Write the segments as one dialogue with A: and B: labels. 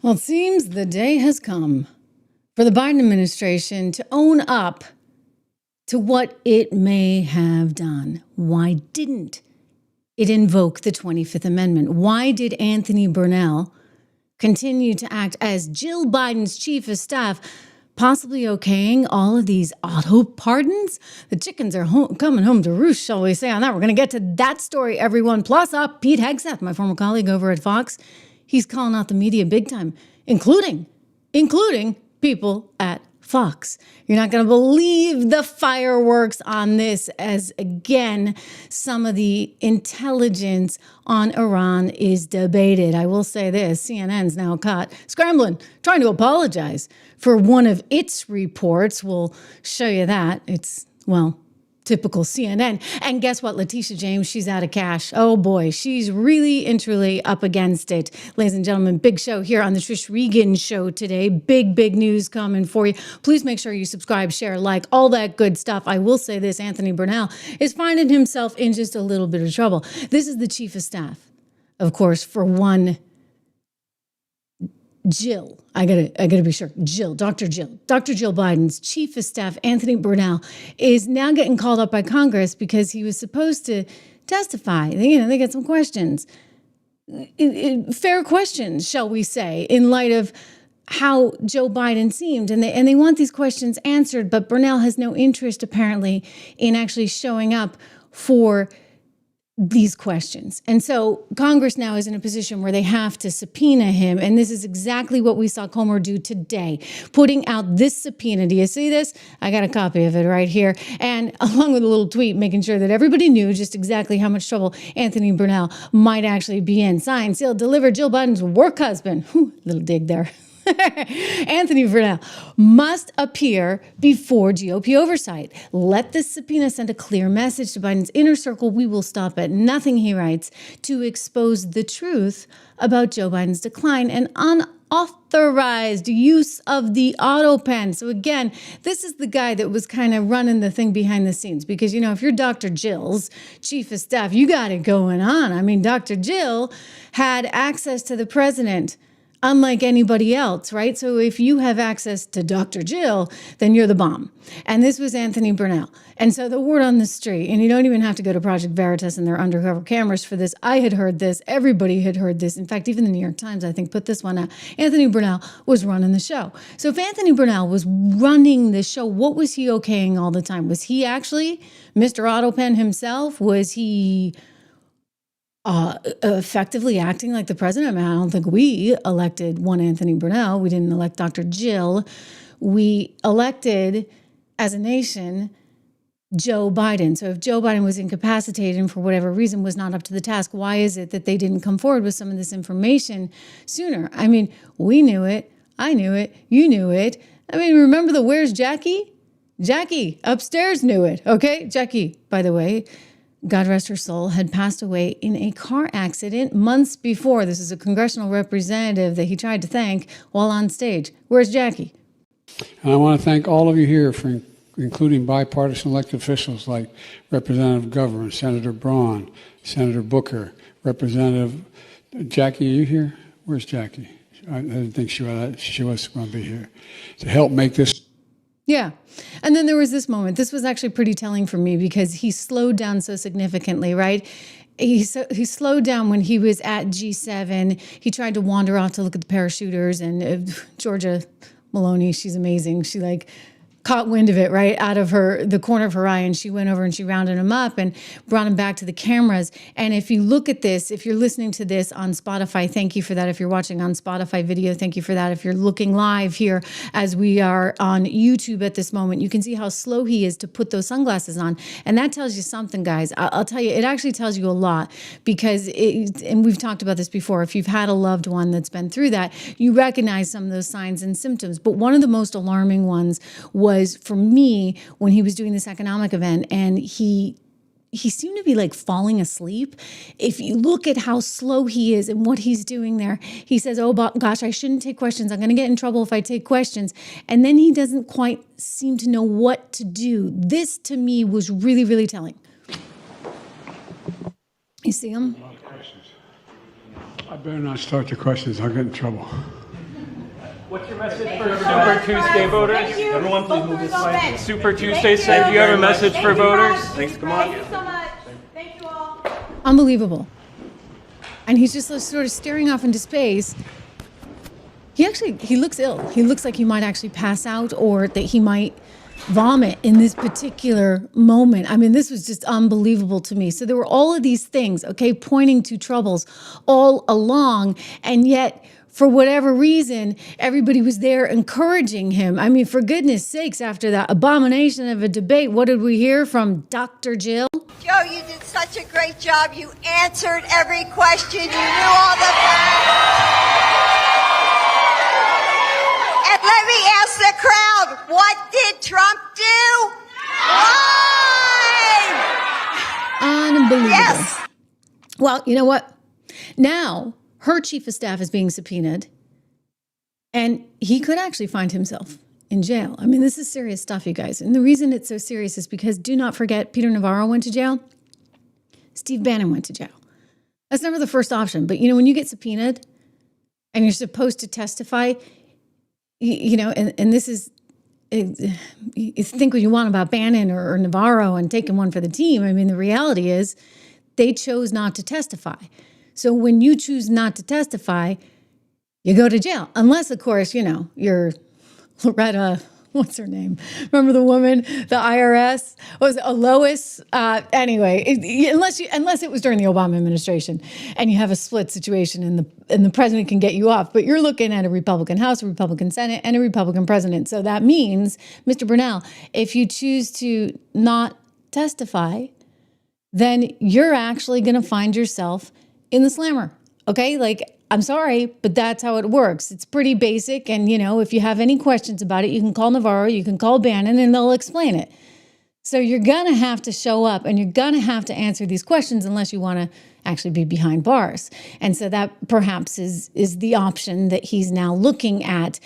A: Well, it seems the day has come for the Biden administration to own up to what it may have done. Why didn't it invoke the 25th Amendment? Why did Anthony Bernal continue to act as Jill Biden's chief of staff, possibly okaying all of these auto pardons? The chickens are coming home to roost, shall we say, on that. We're going to get to that story, everyone. Plus, Pete Hegseth, my former colleague over at Fox, he's calling out the media big time, including people at Fox. You're not going to believe the fireworks on this, as again, some of the intelligence on Iran is debated. I will say this, CNN's now caught scrambling, trying to apologize for one of its reports. We'll show you that. It's, well, typical CNN. And guess what? Letitia James, she's out of cash. Oh boy, she's really and truly up against it. Ladies and gentlemen, big show here on the Trish Regan show today. Big news coming for you. Please make sure you subscribe, share, like, all that good stuff. I will say this, Anthony Bernal is finding himself in just a little bit of trouble. This is the chief of staff, of course, for one Jill. I gotta be sure. Dr. Jill Biden's chief of staff, Anthony Bernal, is now getting called up by Congress because he was supposed to testify. They got some questions, fair questions, shall we say, in light of how Joe Biden seemed, and they want these questions answered. But Bernal has no interest, apparently, in actually showing up for these questions. And so Congress now is in a position where they have to subpoena him. And this is exactly what we saw Comer do today, putting out this subpoena. Do you see this? I got a copy of it right here. And along with a little tweet, making sure that everybody knew just exactly how much trouble Anthony Bernal might actually be in. Signed, sealed, delivered, Jill Biden's work husband. Whew, little dig there. Anthony Bernal must appear before GOP oversight. Let this subpoena send a clear message to Biden's inner circle. We will stop at nothing, he writes, to expose the truth about Joe Biden's decline and unauthorized use of the Autopen. So again, this is the guy that was kind of running the thing behind the scenes, because, if you're Dr. Jill's chief of staff, you got it going on. I mean, Dr. Jill had access to the president unlike anybody else, right? So if you have access to Dr. Jill, then you're the bomb. And this was Anthony Bernal. And so the word on the street, and you don't even have to go to Project Veritas and their undercover cameras for this. I had heard this. Everybody had heard this. In fact, even the New York Times, I think, put this one out. Anthony Bernal was running the show. So if Anthony Bernal was running the show, what was he okaying all the time? Was he actually Mr. Autopen himself? Was he effectively acting like the president? I don't think we elected one Anthony Bernal. We didn't elect Dr. Jill. We elected, as a nation, Joe Biden. So if Joe Biden was incapacitated and for whatever reason was not up to the task, why is it that they didn't come forward with some of this information sooner? I mean, we knew it. I knew it. You knew it. I mean, remember the where's Jackie? Jackie upstairs knew it. Okay? Jackie, by the way, God rest her soul, had passed away in a car accident months before. This is a congressional representative that he tried to thank while on stage. Where's Jackie?
B: And I want to thank all of you here, for including bipartisan elected officials like Representative Governor, Senator Braun, Senator Booker, Representative Jackie. Are you here? Where's Jackie? I didn't think she was going to be here to help make this.
A: Yeah. And then there was this moment. This was actually pretty telling for me because he slowed down so significantly, right? He slowed down when he was at G7. He tried to wander off to look at the parachuters, and Georgia Maloney, she's amazing. She caught wind of it right out of the corner of her eye, and she went over and she rounded him up and brought him back to the cameras. And if you look at this, if you're listening to this on Spotify, thank you for that. If you're watching on Spotify video, thank you for that. If you're looking live here as we are on YouTube at this moment, you can see how slow he is to put those sunglasses on. And that tells you something, guys. I'll tell you, it actually tells you a lot, because and we've talked about this before, if you've had a loved one that's been through that, you recognize some of those signs and symptoms. But one of the most alarming ones was for me when he was doing this economic event, and he seemed to be falling asleep. If you look at how slow he is and what he's doing there, he says, oh gosh, I shouldn't take questions. I'm going to get in trouble if I take questions. And then he doesn't quite seem to know what to do. This to me was really, really telling. You see him?
B: I better not start the questions. I'll get in trouble.
C: What's your message for Super Tuesday voters?
D: Everyone please move this way.
C: Super Tuesday said, do you have a message for voters?
D: Thanks, come on.
E: Thank you so much. Thank you all.
A: Unbelievable. And he's just sort of staring off into space. He looks ill. He looks like he might actually pass out or that he might vomit in this particular moment. I mean, this was just unbelievable to me. So there were all of these things, okay, pointing to troubles all along. And yet, for whatever reason, everybody was there encouraging him. I mean, for goodness sakes, after that abomination of a debate, what did we hear from Dr. Jill?
F: Joe, you did such a great job. You answered every question. You knew all the facts. And let me ask the crowd, what did Trump do? Lied!
A: Unbelievable.
F: Yes.
A: Well, you know what? Now, her chief of staff is being subpoenaed, and he could actually find himself in jail. I mean, this is serious stuff, you guys. And the reason it's so serious is because do not forget, Peter Navarro went to jail. Steve Bannon went to jail. That's never the first option. But, when you get subpoenaed and you're supposed to testify, and this is, you think what you want about Bannon or Navarro and taking one for the team. I mean, the reality is they chose not to testify. So when you choose not to testify, you go to jail. Unless, of course, you're Loretta, what's her name? Remember the woman, the IRS? Was it Lois? Anyway, unless it was during the Obama administration and you have a split situation and the president can get you off. But you're looking at a Republican House, a Republican Senate, and a Republican president. So that means, Mr. Bernal, if you choose to not testify, then you're actually going to find yourself in the slammer, okay? I'm sorry, but that's how it works. It's pretty basic, and, if you have any questions about it, you can call Navarro, you can call Bannon, and they'll explain it. So you're going to have to show up, and you're going to have to answer these questions unless you want to actually be behind bars. And so that perhaps is the option that he's now looking at.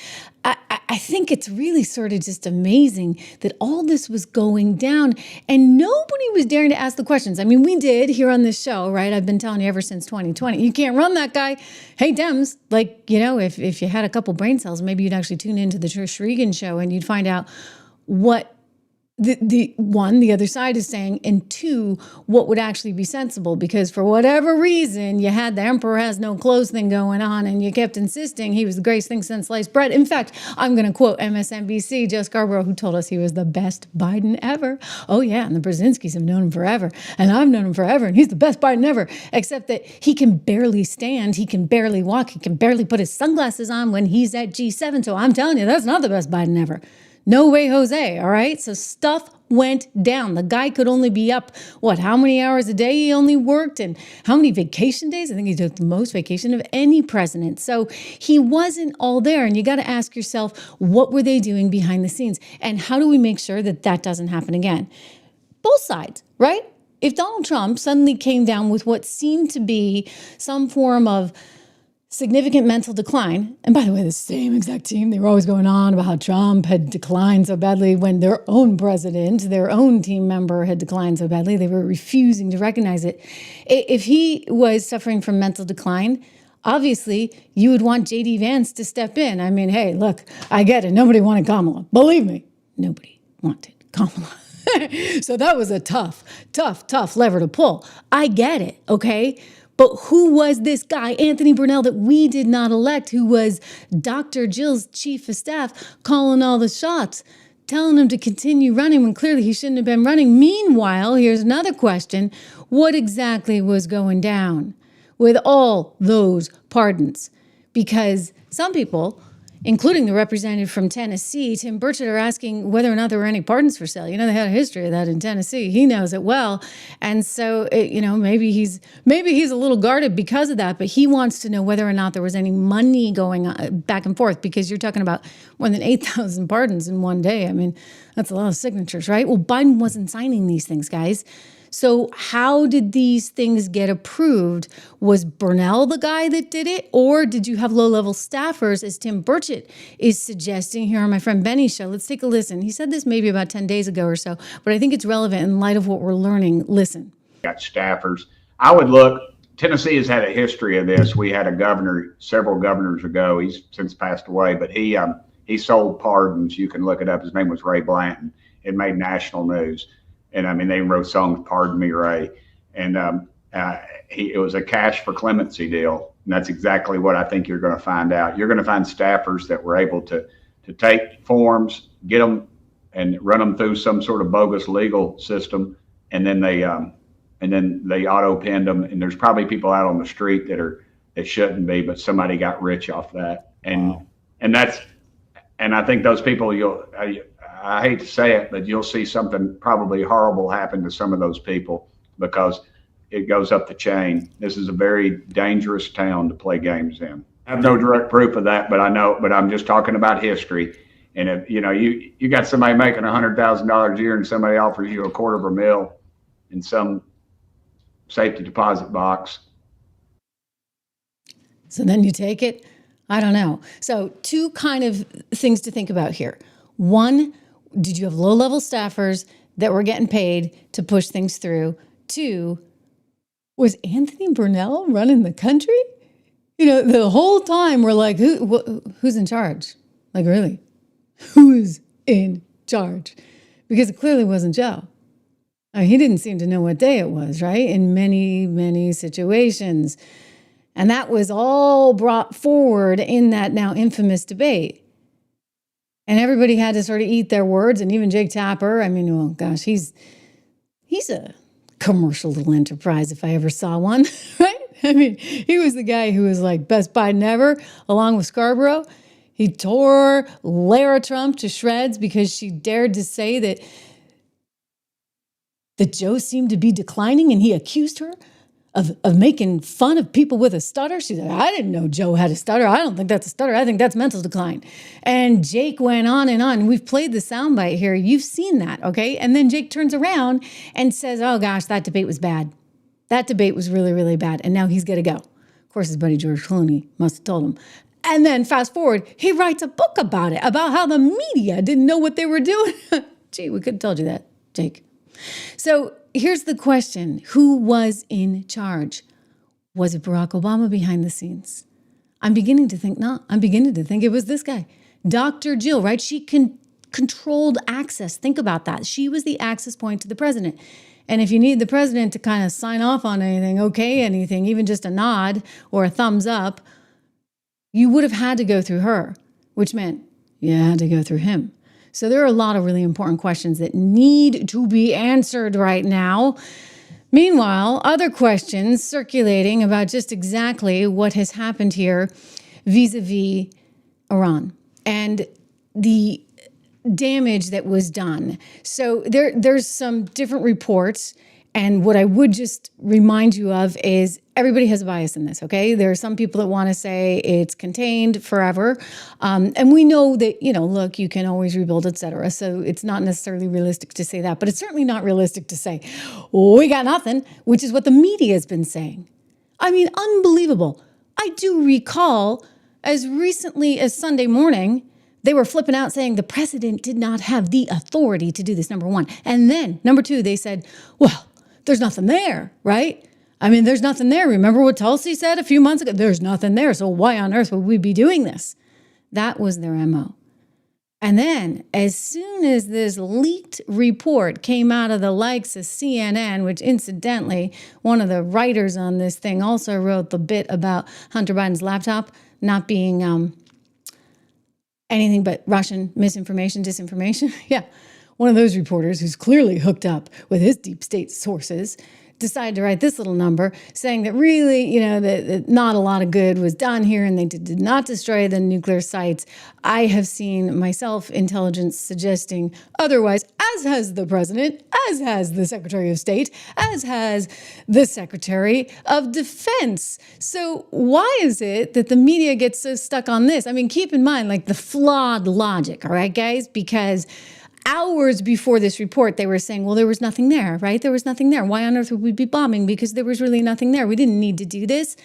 A: I think it's really sort of just amazing that all this was going down and nobody was daring to ask the questions. I mean, we did here on this show, right? I've been telling you ever since 2020, you can't run that guy. Hey, Dems, if you had a couple brain cells, maybe you'd actually tune into the Trish Regan show and you'd find out what the other side is saying, and two, what would actually be sensible, because for whatever reason, you had the emperor has no clothes thing going on, and you kept insisting he was the greatest thing since sliced bread. In fact, I'm going to quote MSNBC, Joe Scarborough, who told us he was the best Biden ever. Oh yeah, and the Brzezinskis have known him forever, and I've known him forever, and he's the best Biden ever, except that he can barely stand, he can barely walk, he can barely put his sunglasses on when he's at G7, so I'm telling you, that's not the best Biden ever. No way, Jose, all right? So stuff went down. The guy could only be up, how many hours a day he only worked, and how many vacation days? I think he took the most vacation of any president. So he wasn't all there. And you got to ask yourself, what were they doing behind the scenes? And how do we make sure that that doesn't happen again? Both sides, right? If Donald Trump suddenly came down with what seemed to be some form of significant mental decline. And by the way, the same exact team, they were always going on about how Trump had declined so badly when their own president, their own team member had declined so badly. They were refusing to recognize it. If he was suffering from mental decline, obviously you would want J.D. Vance to step in. I mean, hey, look, I get it. Nobody wanted Kamala. Believe me, nobody wanted Kamala. So that was a tough lever to pull. I get it, okay? But who was this guy, Anthony Bernal, that we did not elect, who was Dr. Jill's chief of staff, calling all the shots, telling him to continue running when clearly he shouldn't have been running? Meanwhile, here's another question. What exactly was going down with all those pardons? Because some people, including the representative from Tennessee, Tim Burchett, are asking whether or not there were any pardons for sale. They had a history of that in Tennessee. He knows it well. And so, maybe he's a little guarded because of that, but he wants to know whether or not there was any money going on, back and forth, because you're talking about more than 8,000 pardons in one day. I mean, that's a lot of signatures, right? Well, Biden wasn't signing these things, guys. So how did these things get approved? Was Bernal the guy that did it? Or did you have low-level staffers, as Tim Burchett is suggesting here on my friend Benny's show? Let's take a listen. He said this maybe about 10 days ago or so, but I think it's relevant in light of what we're learning. Listen.
G: Got staffers. I would look Tennessee has had a history of this. We had a governor several governors ago. He's since passed away, but he sold pardons. You can look it up. His name was Ray Blanton. It made national news, and I mean they wrote songs, "Pardon Me, Ray," and it was a cash for clemency deal, and that's exactly what I think you're going to find out. You're going to find staffers that were able to take forms, get them, and run them through some sort of bogus legal system, and then they auto-penned them. And there's probably people out on the street that shouldn't be, but somebody got rich off that, and I think those people I hate to say it, but you'll see something probably horrible happen to some of those people because it goes up the chain. This is a very dangerous town to play games in. I have no direct proof of that, but I'm just talking about history. And if you got somebody making $100,000 a year and somebody offers you $250,000 in some safety deposit box.
A: So then you take it? I don't know. So two kind of things to think about here. One, did you have low-level staffers that were getting paid to push things through? Two, was Anthony Bernal running the country? The whole time we're like, who's in charge? Like, really? Who's in charge? Because it clearly wasn't Joe. He didn't seem to know what day it was, right? In many, many situations. And that was all brought forward in that now infamous debate. And everybody had to sort of eat their words. And even Jake Tapper, I mean, well, gosh, he's a commercial little enterprise if I ever saw one, right? I mean, he was the guy who was like best Biden ever, along with Scarborough. He tore Lara Trump to shreds because she dared to say that Joe seemed to be declining, and he accused her of making fun of people with a stutter. She said, I didn't know Joe had a stutter. I don't think that's a stutter. I think that's mental decline. And Jake went on and on. We've played the soundbite here. You've seen that, okay? And then Jake turns around and says, oh gosh, that debate was bad. That debate was really, really bad. And now he's got to go. Of course, his buddy George Clooney must have told him. And then fast forward, he writes a book about it, about how the media didn't know what they were doing. Gee, we could have told you that, Jake. So here's the question. Who was in charge? Was it Barack Obama behind the scenes? I'm beginning to think not. I'm beginning to think it was this guy. Dr. Jill, right? She controlled access. Think about that. She was the access point to the president. And if you need the president to kind of sign off on anything, okay, anything, even just a nod or a thumbs up, you would have had to go through her, which meant you had to go through him. So there are a lot of really important questions that need to be answered right now. Meanwhile, other questions circulating about just exactly what has happened here vis-a-vis Iran and the damage that was done. So there's some different reports. And what I would just remind you of is everybody has a bias in this, okay? There are some people that want to say it's contained forever. And we know that, look, you can always rebuild, et cetera. So it's not necessarily realistic to say that. But it's certainly not realistic to say, we got nothing, which is what the media has been saying. I mean, unbelievable. I do recall as recently as Sunday morning, they were flipping out saying the president did not have the authority to do this, number one. And then, number two, they said, well, there's nothing there, right? I mean, there's nothing there. Remember what Tulsi said a few months ago? There's nothing there. So why on earth would we be doing this? That was their MO. And then as soon as this leaked report came out of the likes of CNN, which incidentally, one of the writers on this thing also wrote the bit about Hunter Biden's laptop not being anything but Russian misinformation, disinformation. Yeah. One of those reporters who's clearly hooked up with his deep state sources decided to write this little number saying that really, that not a lot of good was done here and they did not destroy the nuclear sites. I have seen myself intelligence suggesting otherwise, as has the president, as has the Secretary of State, as has the Secretary of Defense. So why is it that the media gets so stuck on this? I mean, keep in mind, like the flawed logic, all right, guys? Because hours before this report, they were saying, well, there was nothing there, right? There was nothing there. Why on earth would we be bombing? Because there was really nothing there. We didn't need to do this.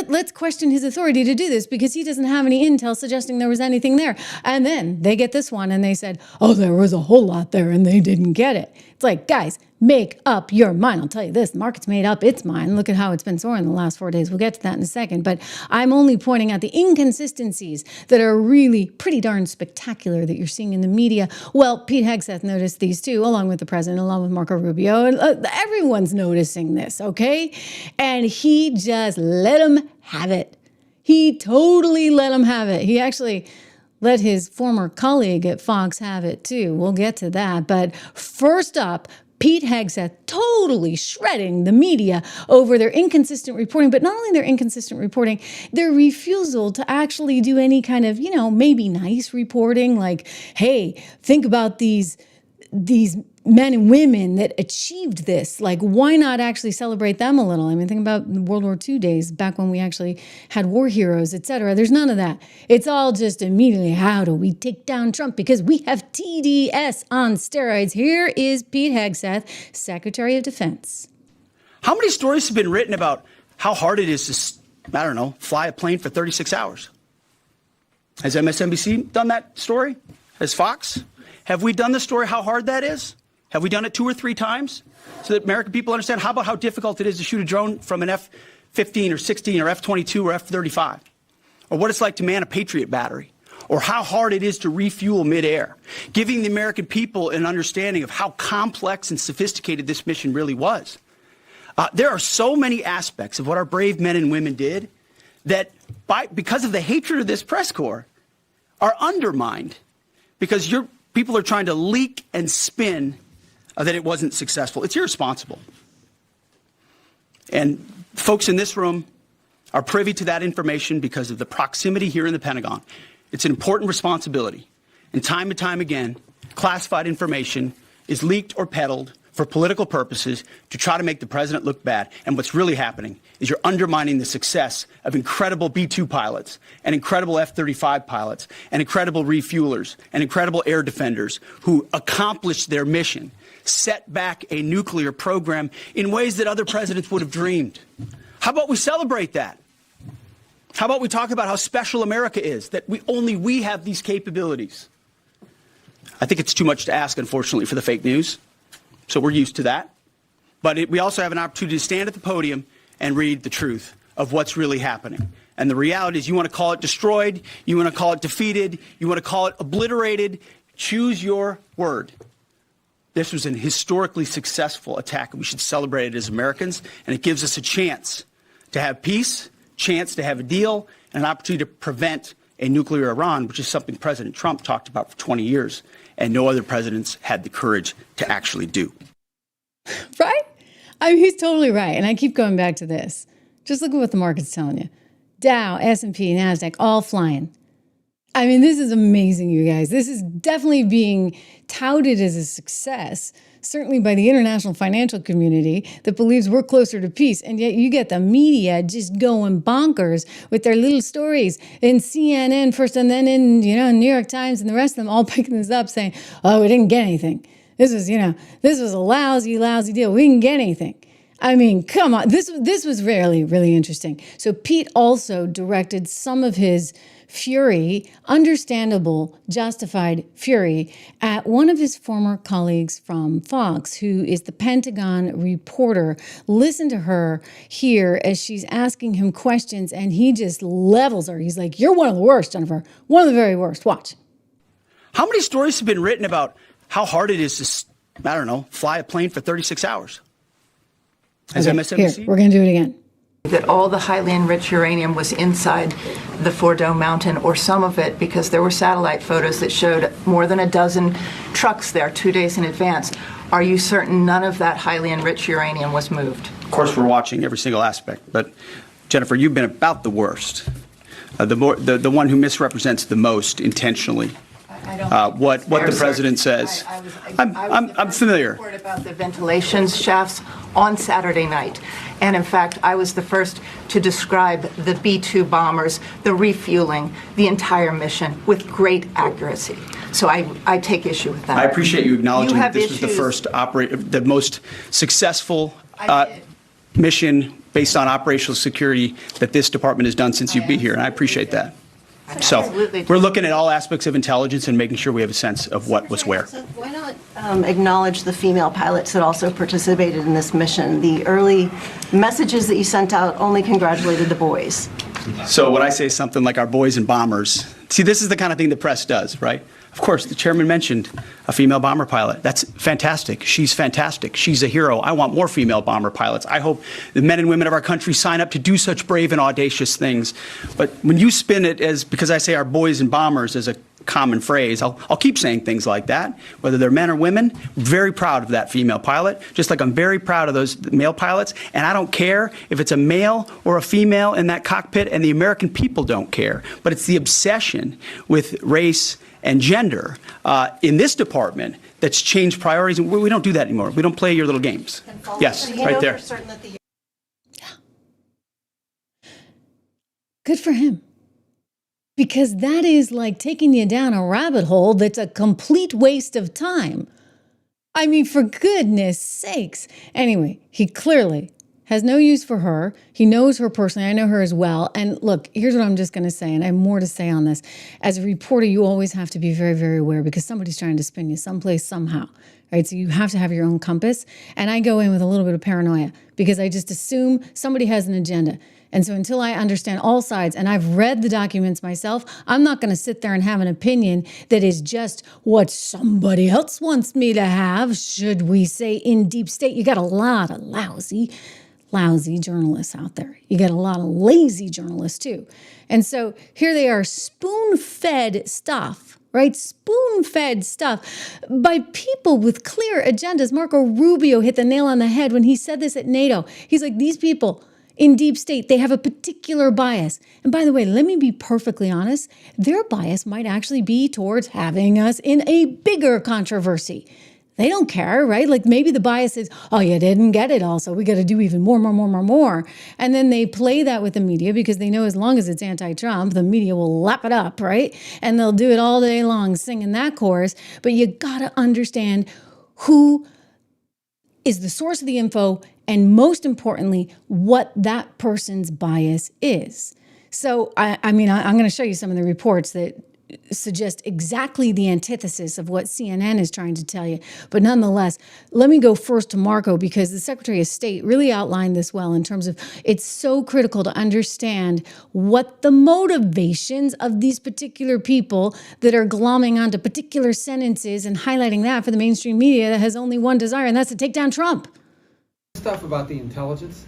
A: Let's question his authority to do this because he doesn't have any intel suggesting there was anything there. And then they get this one and they said, oh, there was a whole lot there and they didn't get it. It's like, guys, make up your mind. I'll tell you this, the market's made up its mind. Look at how it's been soaring the last 4 days. We'll get to that in a second. But I'm only pointing out the inconsistencies that are really pretty darn spectacular that you're seeing in the media. Well, Pete Hegseth noticed these too, along with the president, along with Marco Rubio. And everyone's noticing this, okay? And he just let him have it. He totally let him have it. He actually let his former colleague at Fox have it too. We'll get to that. But first up, Pete Hegseth totally shredding the media over their inconsistent reporting, but not only their inconsistent reporting, their refusal to actually do any kind of, maybe nice reporting like, hey, think about these men and women that achieved this. Like, why not actually celebrate them a little? I mean, think about World War II days, back when we actually had war heroes, etc. There's none of that. It's all just immediately, how do we take down Trump? Because we have TDS on steroids. Here is Pete Hegseth, Secretary of Defense.
H: How many stories have been written about how hard it is to, fly a plane for 36 hours? Has MSNBC done that story? Has Fox? Have we done the story how hard that is? Have we done it 2 or 3 times so that American people understand? How about how difficult it is to shoot a drone from an F-15 or 16 or F-22 or F-35? Or what it's like to man a Patriot battery? Or how hard it is to refuel midair? Giving the American people an understanding of how complex and sophisticated this mission really was. There are so many aspects of what our brave men and women did that, because of the hatred of this press corps, are undermined because people are trying to leak and spin that it wasn't successful. It's irresponsible. And folks in this room are privy to that information because of the proximity here in the Pentagon. It's an important responsibility. And time again, classified information is leaked or peddled for political purposes to try to make the president look bad. And what's really happening is you're undermining the success of incredible B-2 pilots and incredible F-35 pilots and incredible refuelers and incredible air defenders who accomplished their mission, set back a nuclear program in ways that other presidents would have dreamed. How about we celebrate that? How about we talk about how special America is, that only we have these capabilities? I think it's too much to ask, unfortunately, for the fake news. So we're used to that. But we also have an opportunity to stand at the podium and read the truth of what's really happening. And the reality is, you want to call it destroyed, you want to call it defeated, you want to call it obliterated, choose your word. This was an historically successful attack, and we should celebrate it as Americans. And it gives us a chance to have peace, chance to have a deal, and an opportunity to prevent a nuclear Iran, which is something President Trump talked about for 20 years, and no other presidents had the courage to actually do.
A: Right? I mean, he's totally right. And I keep going back to this. Just look at what the market's telling you. Dow, S&P, NASDAQ, all flying. I mean, this is amazing, you guys. This is definitely being touted as a success, certainly by the international financial community that believes we're closer to peace. And yet you get the media just going bonkers with their little stories in CNN first and then in, New York Times and the rest of them all picking this up saying, oh, we didn't get anything. This was a lousy deal. We didn't get anything. I mean, come on. This was really, really interesting. So Pete also directed some of his fury, understandable, justified fury, at one of his former colleagues from Fox, who is the Pentagon reporter. Listen to her here as she's asking him questions, and he just levels her. He's like, you're one of the worst, Jennifer. One of the very worst. Watch.
H: How many stories have been written about how hard it is to, fly a plane for 36 hours? Has MSNBC?
A: Here, we're going to do it again.
I: That all the highly enriched uranium was inside the Four Dome Mountain, or some of it, because there were satellite photos that showed more than a dozen trucks there 2 days in advance. Are you certain none of that highly enriched uranium was moved?
H: Of course, we're watching every single aspect. But, Jennifer, you've been about the worst, the one who misrepresents the most intentionally. What the president says. I'm familiar.
I: Report about the ventilation shafts on Saturday night. And in fact, I was the first to describe the B-2 bombers, the refueling, the entire mission with great accuracy. So I take issue with that.
H: I appreciate you acknowledging that this was the first the most successful mission based on operational security that this department has done since you've been here, and I appreciate that. So
I: Absolutely.
H: we're looking at all aspects of intelligence and making sure we have a sense of what was where.
D: Why not acknowledge the female pilots that also participated in this mission? The early messages that you sent out only congratulated the boys.
H: So when I say something like our boys and bombers, see, this is the kind of thing the press does, right? Of course, the chairman mentioned a female bomber pilot. That's fantastic. She's fantastic. She's a hero. I want more female bomber pilots. I hope the men and women of our country sign up to do such brave and audacious things. But when you spin it as, because I say our boys and bombers as a common phrase, I'll keep saying things like that, whether they're men or women. Very proud of that female pilot, just like I'm very proud of those male pilots. And I don't care if it's a male or a female in that cockpit, and the American people don't care. But it's the obsession with race and gender in this department that's changed priorities. And we don't do that anymore. We don't play your little games. Yes, right there.
A: Good for him. Because that is like taking you down a rabbit hole that's a complete waste of time. I mean, for goodness sakes. Anyway, he clearly has no use for her. He knows her personally. I know her as well. And look, here's what I'm just going to say, and I have more to say on this. As a reporter, you always have to be very, very aware because somebody's trying to spin you someplace, somehow. Right? So you have to have your own compass. And I go in with a little bit of paranoia because I just assume somebody has an agenda. And so until I understand all sides, and I've read the documents myself, I'm not going to sit there and have an opinion that is just what somebody else wants me to have, should we say, in deep state. You got a lot of lousy journalists out there. You got a lot of lazy journalists too. And so here they are, spoon-fed stuff, right? Spoon-fed stuff by people with clear agendas. Marco Rubio hit the nail on the head when he said this at NATO. He's like, these people in deep state, they have a particular bias. And by the way, let me be perfectly honest, their bias might actually be towards having us in a bigger controversy. They don't care, right? Like maybe the bias is, oh, you didn't get it all, so we got to do even more. And then they play that with the media because they know as long as it's anti-Trump, the media will lap it up, right? And they'll do it all day long singing that chorus. But you got to understand who is the source of the info and most importantly, what that person's bias is. So, I'm going to show you some of the reports that suggest exactly the antithesis of what CNN is trying to tell you. But nonetheless, let me go first to Marco because the Secretary of State really outlined this well in terms of it's so critical to understand what the motivations of these particular people that are glomming onto particular sentences and highlighting that for the mainstream media that has only one desire, and that's to take down Trump.
J: Stuff about the intelligence.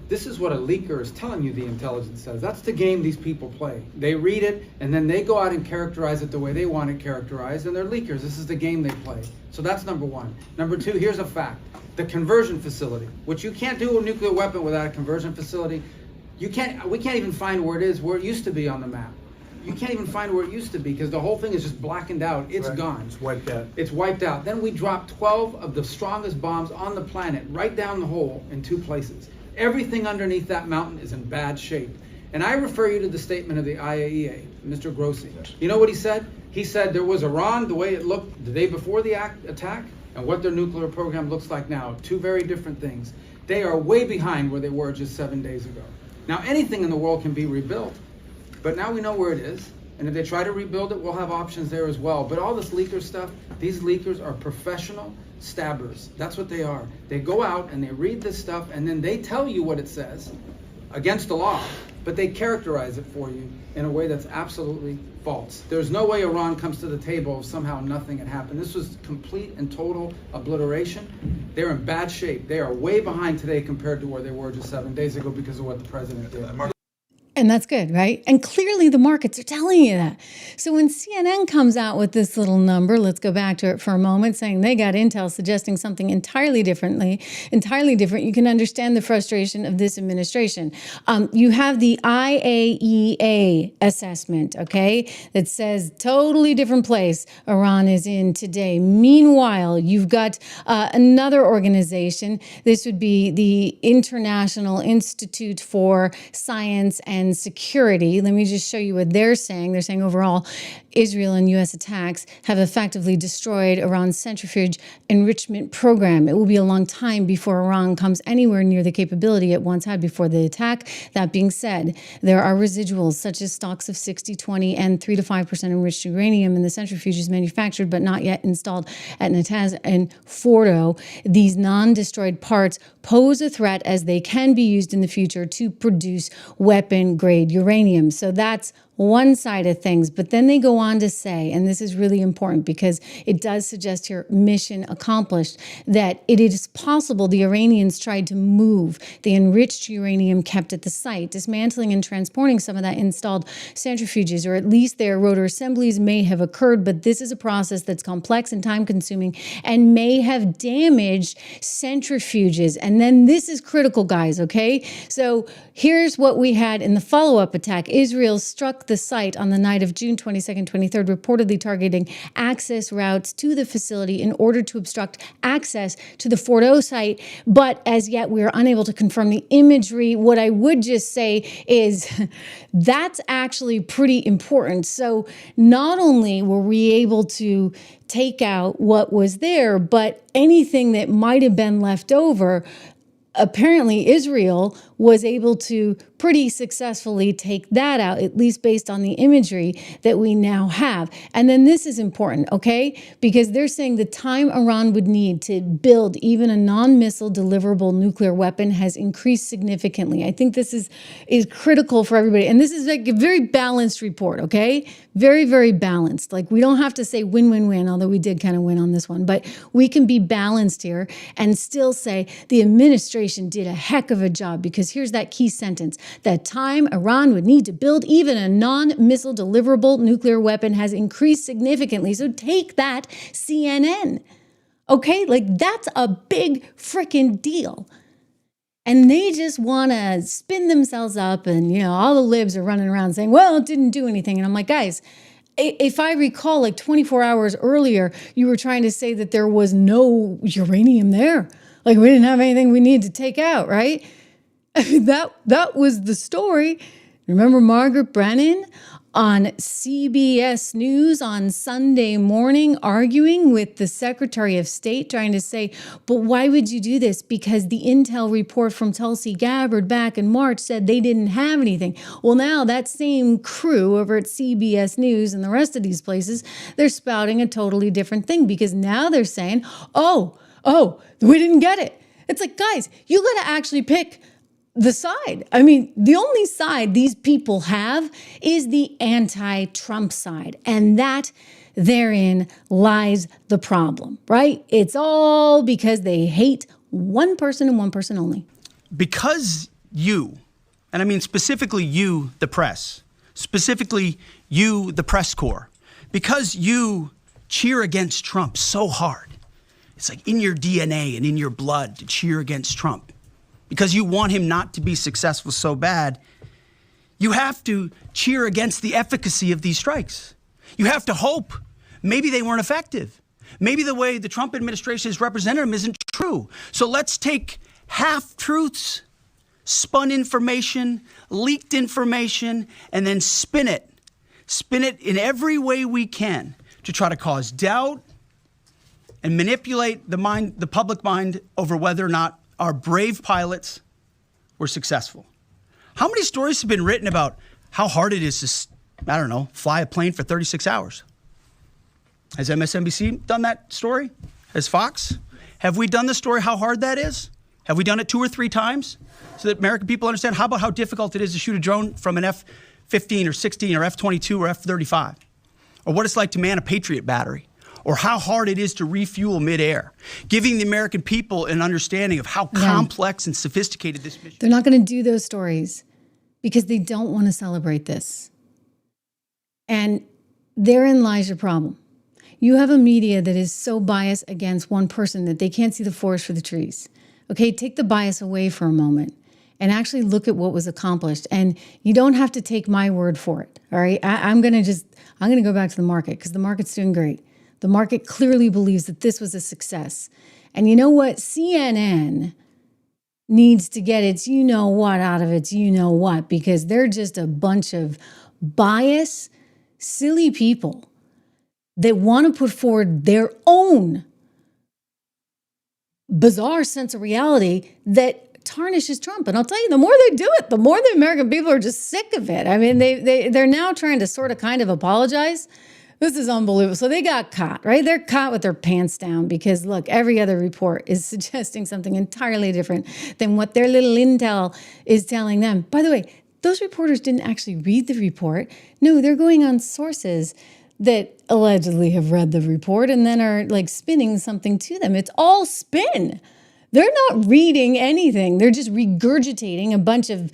J: This is what a leaker is telling you the intelligence says. That's the game these people play. They read it and then they go out and characterize it the way they want it characterized, and they're leakers. This is the game they play. So that's number one. Number two, here's a fact. The conversion facility, which you can't do a nuclear weapon without a conversion facility. We can't even find where it is, where it used to be on the map. You can't even find where it used to be because the whole thing is just blackened out. It's gone. It's wiped out. It's wiped out. Then we dropped 12 of the strongest bombs on the planet right down the hole in 2 places. Everything underneath that mountain is in bad shape. And I refer you to the statement of the IAEA, Mr. Grossi. You know what he said? He said there was Iran, the way it looked the day before the attack, and what their nuclear program looks like now. 2 very different things. They are way behind where they were just 7 days ago. Now, anything in the world can be rebuilt. But now we know where it is, and if they try to rebuild it, we'll have options there as well. But all this leaker stuff, these leakers are professional stabbers. That's what they are. They go out and they read this stuff, and then they tell you what it says against the law, but they characterize it for you in a way that's absolutely false. There's no way Iran comes to the table if somehow nothing had happened. This was complete and total obliteration. They're in bad shape. They are way behind today compared to where they were just 7 days ago because of what the president did.
A: And that's good, right? And clearly the markets are telling you that. So when CNN comes out with this little number, let's go back to it for a moment, saying they got intel suggesting something entirely different, you can understand the frustration of this administration. You have the IAEA assessment, okay, that says totally different place Iran is in today. Meanwhile, you've got another organization. This would be the International Institute for Science and Security. Let me just show you what they're saying. They're saying overall, Israel and U.S. attacks have effectively destroyed Iran's centrifuge enrichment program. It will be a long time before Iran comes anywhere near the capability it once had before the attack. That being said, there are residuals such as stocks of 60-20 and 3 to 5% enriched uranium in the centrifuges manufactured but not yet installed at Natanz and Fordo. These non-destroyed parts pose a threat as they can be used in the future to produce weapon-grade uranium. So that's one side of things. But then they go on to say, and this is really important because it does suggest here mission accomplished, that it is possible the Iranians tried to move the enriched uranium kept at the site, dismantling and transporting some of that installed centrifuges, or at least their rotor assemblies may have occurred. But this is a process that's complex and time-consuming and may have damaged centrifuges. And then this is critical, guys, okay? So here's what we had in the follow-up attack. Israel struck the site on the night of June 22nd, 23rd, reportedly targeting access routes to the facility in order to obstruct access to the Fordo site. But as yet, we are unable to confirm the imagery. What I would just say is that's actually pretty important. So not only were we able to take out what was there, but anything that might have been left over, apparently Israel was able to pretty successfully take that out, at least based on the imagery that we now have. And then this is important, okay? Because they're saying the time Iran would need to build even a non-missile deliverable nuclear weapon has increased significantly. I think this is critical for everybody. And this is like a very balanced report, okay? Very, very balanced. Like, we don't have to say win-win-win, although we did kind of win on this one. But we can be balanced here and still say the administration did a heck of a job, because here's that key sentence. The time Iran would need to build even a non-missile deliverable nuclear weapon has increased significantly. So take that, CNN. Okay? Like, that's a big freaking deal. And they just want to spin themselves up, and, you know, all the libs are running around saying, well, it didn't do anything. And I'm like, guys, if I recall, like 24 hours earlier, you were trying to say that there was no uranium there. Like, we didn't have anything we needed to take out, right? That was the story. Remember Margaret Brennan on CBS News on Sunday morning arguing with the Secretary of State, trying to say, but why would you do this? Because the intel report from Tulsi Gabbard back in March said they didn't have anything. Well, now that same crew over at CBS News and the rest of these places, they're spouting a totally different thing, because now they're saying, oh, we didn't get it. It's like, guys, you got to actually pick the side. I mean, the only side these people have is the anti-Trump side. And that therein lies the problem, right? It's all because they hate one person and one person only.
H: Because you, and I mean specifically you, the press, specifically you, the press corps, because you cheer against Trump so hard, it's like in your DNA and in your blood to cheer against Trump, because you want him not to be successful so bad, you have to cheer against the efficacy of these strikes. You have to hope maybe they weren't effective. Maybe the way the Trump administration has represented them isn't true. So let's take half-truths, spun information, leaked information, and then spin it in every way we can to try to cause doubt and manipulate the public mind over whether or not our brave pilots were successful. How many stories have been written about how hard it is to, fly a plane for 36 hours? Has MSNBC done that story? Has Fox? Have we done the story how hard that is? Have we done it 2 or 3 times so that American people understand? How about how difficult it is to shoot a drone from an F-15 or 16 or F-22 or F-35? Or what it's like to man a Patriot battery? Or how hard it is to refuel midair, giving the American people an understanding of how complex and sophisticated this mission is.
A: They're not going to do those stories because they don't want to celebrate this. And therein lies your problem. You have a media that is so biased against one person that they can't see the forest for the trees. Okay, take the bias away for a moment and actually look at what was accomplished. And you don't have to take my word for it, all right? I'm going to go back to the market, because the market's doing great. The market clearly believes that this was a success. And you know what? CNN needs to get its you-know-what out of its you-know-what, because they're just a bunch of bias silly people that want to put forward their own bizarre sense of reality that tarnishes Trump. And I'll tell you, the more they do it, the more the American people are just sick of it. I mean, they're now trying to sort of kind of apologize. This is unbelievable. So they got caught, right? They're caught with their pants down because, look, every other report is suggesting something entirely different than what their little intel is telling them. By the way, those reporters didn't actually read the report. No, they're going on sources that allegedly have read the report and then are like spinning something to them. It's all spin. They're not reading anything. They're just regurgitating a bunch of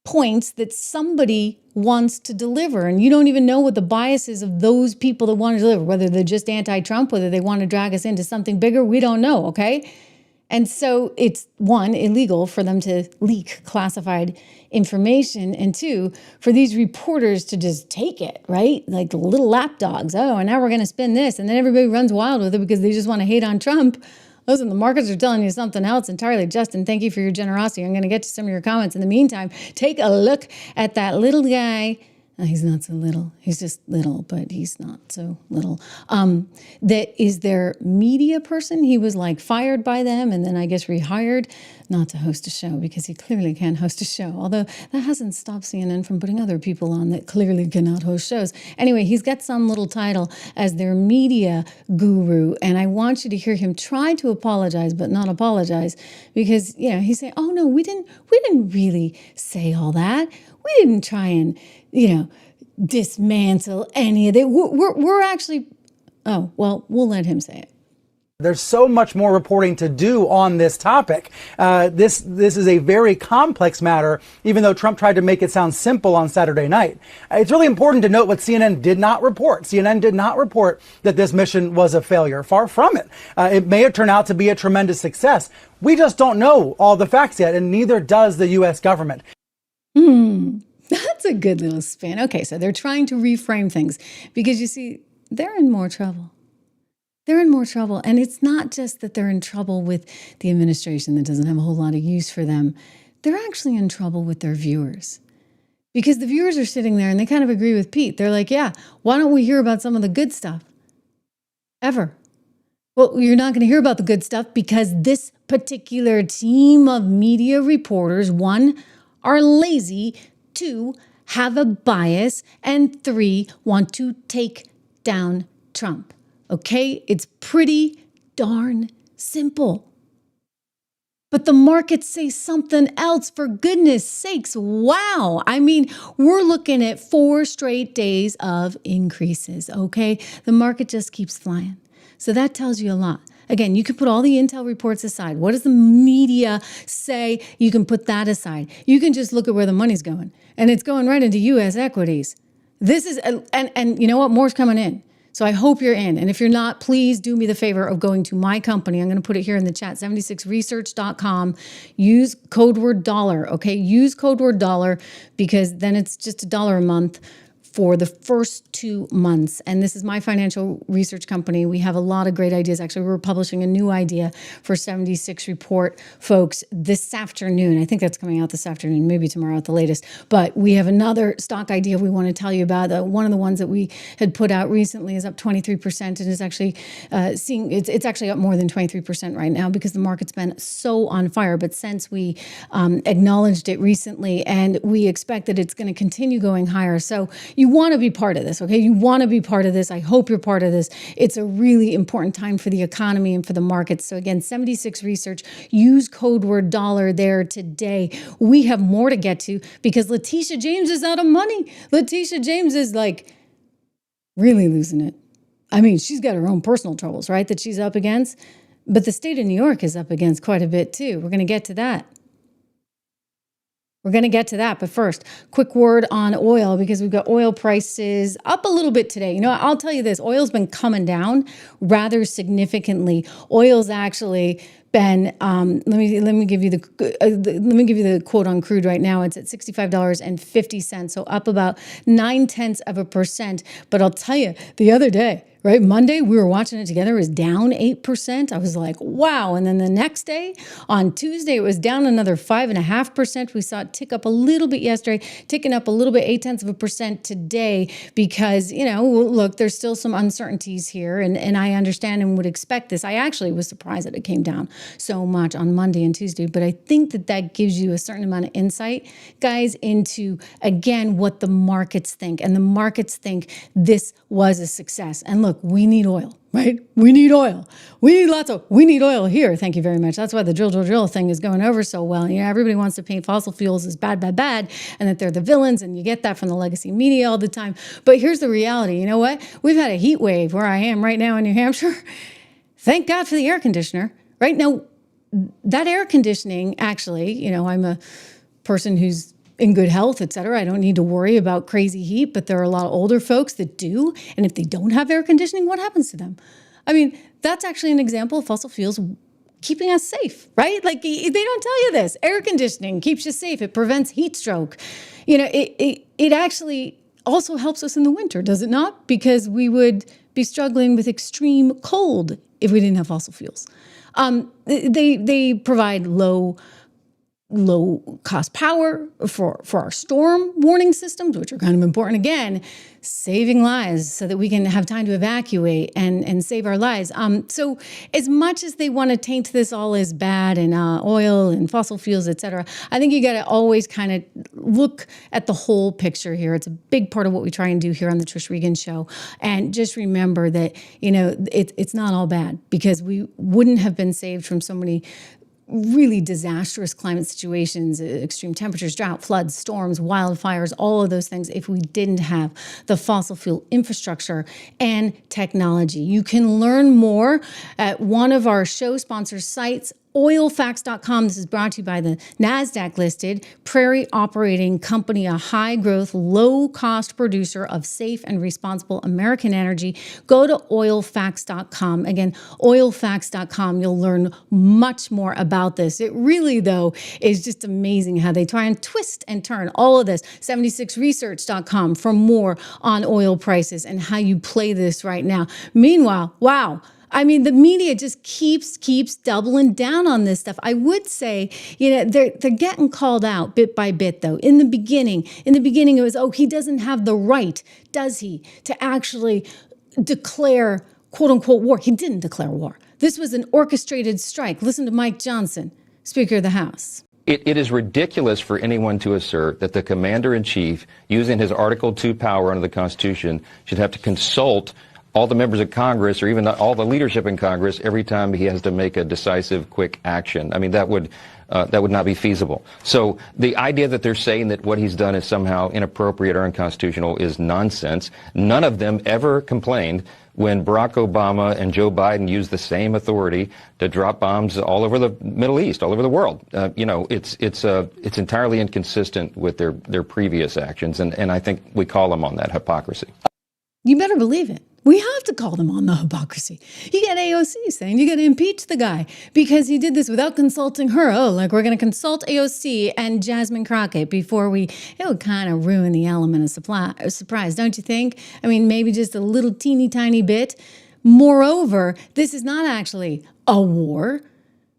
A: points that somebody wants to deliver. And you don't even know what the biases of those people that want to deliver, whether they're just anti-Trump, whether they want to drag us into something bigger. We don't know, okay? And so it's, one, illegal for them to leak classified information, and two, for these reporters to just take it, right? Like little lapdogs. Oh, and now we're going to spin this. And then everybody runs wild with it because they just want to hate on Trump. Listen, the markets are telling you something else entirely. Justin, thank you for your generosity. I'm going to get to some of your comments. In the meantime, take a look at that little guy. He's not so little. He's just little, but he's not so little. That is their media person. He was like fired by them and then I guess rehired not to host a show because he clearly can't host a show. Although that hasn't stopped CNN from putting other people on that clearly cannot host shows. Anyway, he's got some little title as their media guru. And I want you to hear him try to apologize, but not apologize because, you know, he's saying, oh no, we didn't really say all that. We didn't try and, you know, dismantle any of it. We're actually, oh, well, we'll let him say it.
K: There's so much more reporting to do on this topic. This is a very complex matter, even though Trump tried to make it sound simple on Saturday night. It's really important to note what CNN did not report. CNN did not report that this mission was a failure. Far from it. It may have turned out to be a tremendous success. We just don't know all the facts yet, and neither does the U.S. government.
A: That's a good little spin. Okay, so they're trying to reframe things because you see, they're in more trouble. They're in more trouble. And it's not just that they're in trouble with the administration that doesn't have a whole lot of use for them. They're actually in trouble with their viewers because the viewers are sitting there and they kind of agree with Pete. They're like, yeah, why don't we hear about some of the good stuff? Ever. Well, you're not going to hear about the good stuff because this particular team of media reporters, one, are lazy, two, have a bias, and three, want to take down Trump. Okay? It's pretty darn simple. But the markets say something else, for goodness sakes. Wow. I mean, we're looking at 4 straight days of increases, okay? The market just keeps flying. So that tells you a lot. Again, you can put all the intel reports aside. What does the media say? You can put that aside. You can just look at where the money's going. And it's going right into U.S. equities. This is, and you know what? More's coming in. So I hope you're in. And if you're not, please do me the favor of going to my company. I'm going to put it here in the chat, 76research.com. Use code word dollar, okay? Use code word dollar because then it's just $1 a month for the first 2 months. And this is my financial research company. We have a lot of great ideas. Actually, we're publishing a new idea for 76 Report, folks, this afternoon. I think that's coming out this afternoon, maybe tomorrow at the latest. But we have another stock idea we want to tell you about. One of the ones that we had put out recently is up 23% and is actually it's actually up more than 23% right now because the market's been so on fire. But since we acknowledged it recently, and we expect that it's going to continue going higher. So you want to be part of this, okay? You want to be part of this. I hope you're part of this. It's a really important time for the economy and for the markets. So again, 76 Research, use code word dollar there today. We have more to get to because Letitia James is out of money. Letitia James is like really losing it. I mean, she's got her own personal troubles, right, that she's up against. But the state of New York is up against quite a bit too. We're going to get to that. We're going to get to that. But first, quick word on oil because we've got oil prices up a little bit today. You know, I'll tell you this, oil's been coming down rather significantly. Oil's actually Ben, let me give you the quote on crude right now. It's at $65.50, so up about 0.9%. But I'll tell you, the other day, right, Monday, we were watching it together. It was down 8%. I was like, wow. And then the next day, on Tuesday, it was down another 5.5%. We saw it tick up a little bit yesterday, ticking up a little bit, 0.8% today, because, look, there's still some uncertainties here, and I understand and would expect this. I actually was surprised that it came down so much on Monday and Tuesday, but I think that gives you a certain amount of insight, guys, into, again, what the markets think. And the markets think this was a success. And look, we need oil, right? We need oil. We need oil here. Thank you very much. That's why the drill thing is going over so well. Everybody wants to paint fossil fuels as bad, and that they're the villains, and you get that from the legacy media all the time. But here's the reality. You know what? We've had a heat wave where I am right now in New Hampshire. Thank God for the air conditioner. Right now, that air conditioning, actually, I'm a person who's in good health, et cetera. I don't need to worry about crazy heat, but there are a lot of older folks that do. And if they don't have air conditioning, what happens to them? I mean, that's actually an example of fossil fuels keeping us safe, right? Like, they don't tell you this. Air conditioning keeps you safe. It prevents heat stroke. It actually also helps us in the winter, does it not? Because we would be struggling with extreme cold if we didn't have fossil fuels. They provide low cost power for our storm warning systems, which are kind of important, again, saving lives so that we can have time to evacuate and save our lives. So as much as they want to taint this all as bad and oil and fossil fuels, et cetera, I think you got to always kind of look at the whole picture here. It's a big part of what we try and do here on the Trish Regan Show. And just remember that, it's not all bad, because we wouldn't have been saved from so many really disastrous climate situations, extreme temperatures, drought, floods, storms, wildfires, all of those things, if we didn't have the fossil fuel infrastructure and technology. You can learn more at one of our show sponsors' sites, oilfacts.com. This is brought to you by the NASDAQ-listed Prairie Operating Company, a high-growth, low-cost producer of safe and responsible American energy. Go to oilfacts.com. Again, oilfacts.com. You'll learn much more about this. It really, though, is just amazing how they try and twist and turn all of this. 76research.com for more on oil prices and how you play this right now. Meanwhile, wow. I mean, the media just keeps doubling down on this stuff. I would say, they're getting called out bit by bit, though. In the beginning, it was, he doesn't have the right, does he, to actually declare, quote unquote, war. He didn't declare war. This was an orchestrated strike. Listen to Mike Johnson, Speaker of the House.
L: It is ridiculous for anyone to assert that the commander-in-chief, using his Article 2 power under the Constitution, should have to consult all the members of Congress, or even all the leadership in Congress, every time he has to make a decisive, quick action. I mean, that would not be feasible. So the idea that they're saying that what he's done is somehow inappropriate or unconstitutional is nonsense. None of them ever complained when Barack Obama and Joe Biden used the same authority to drop bombs all over the Middle East, all over the world. It's entirely inconsistent with their previous actions, and I think we call them on that hypocrisy.
A: You better believe it. We have to call them on the hypocrisy. You get AOC saying you got to impeach the guy because he did this without consulting her. We're going to consult AOC and Jasmine Crockett before it would kind of ruin the element of surprise, don't you think? I mean, maybe just a little teeny tiny bit. Moreover, this is not actually a war.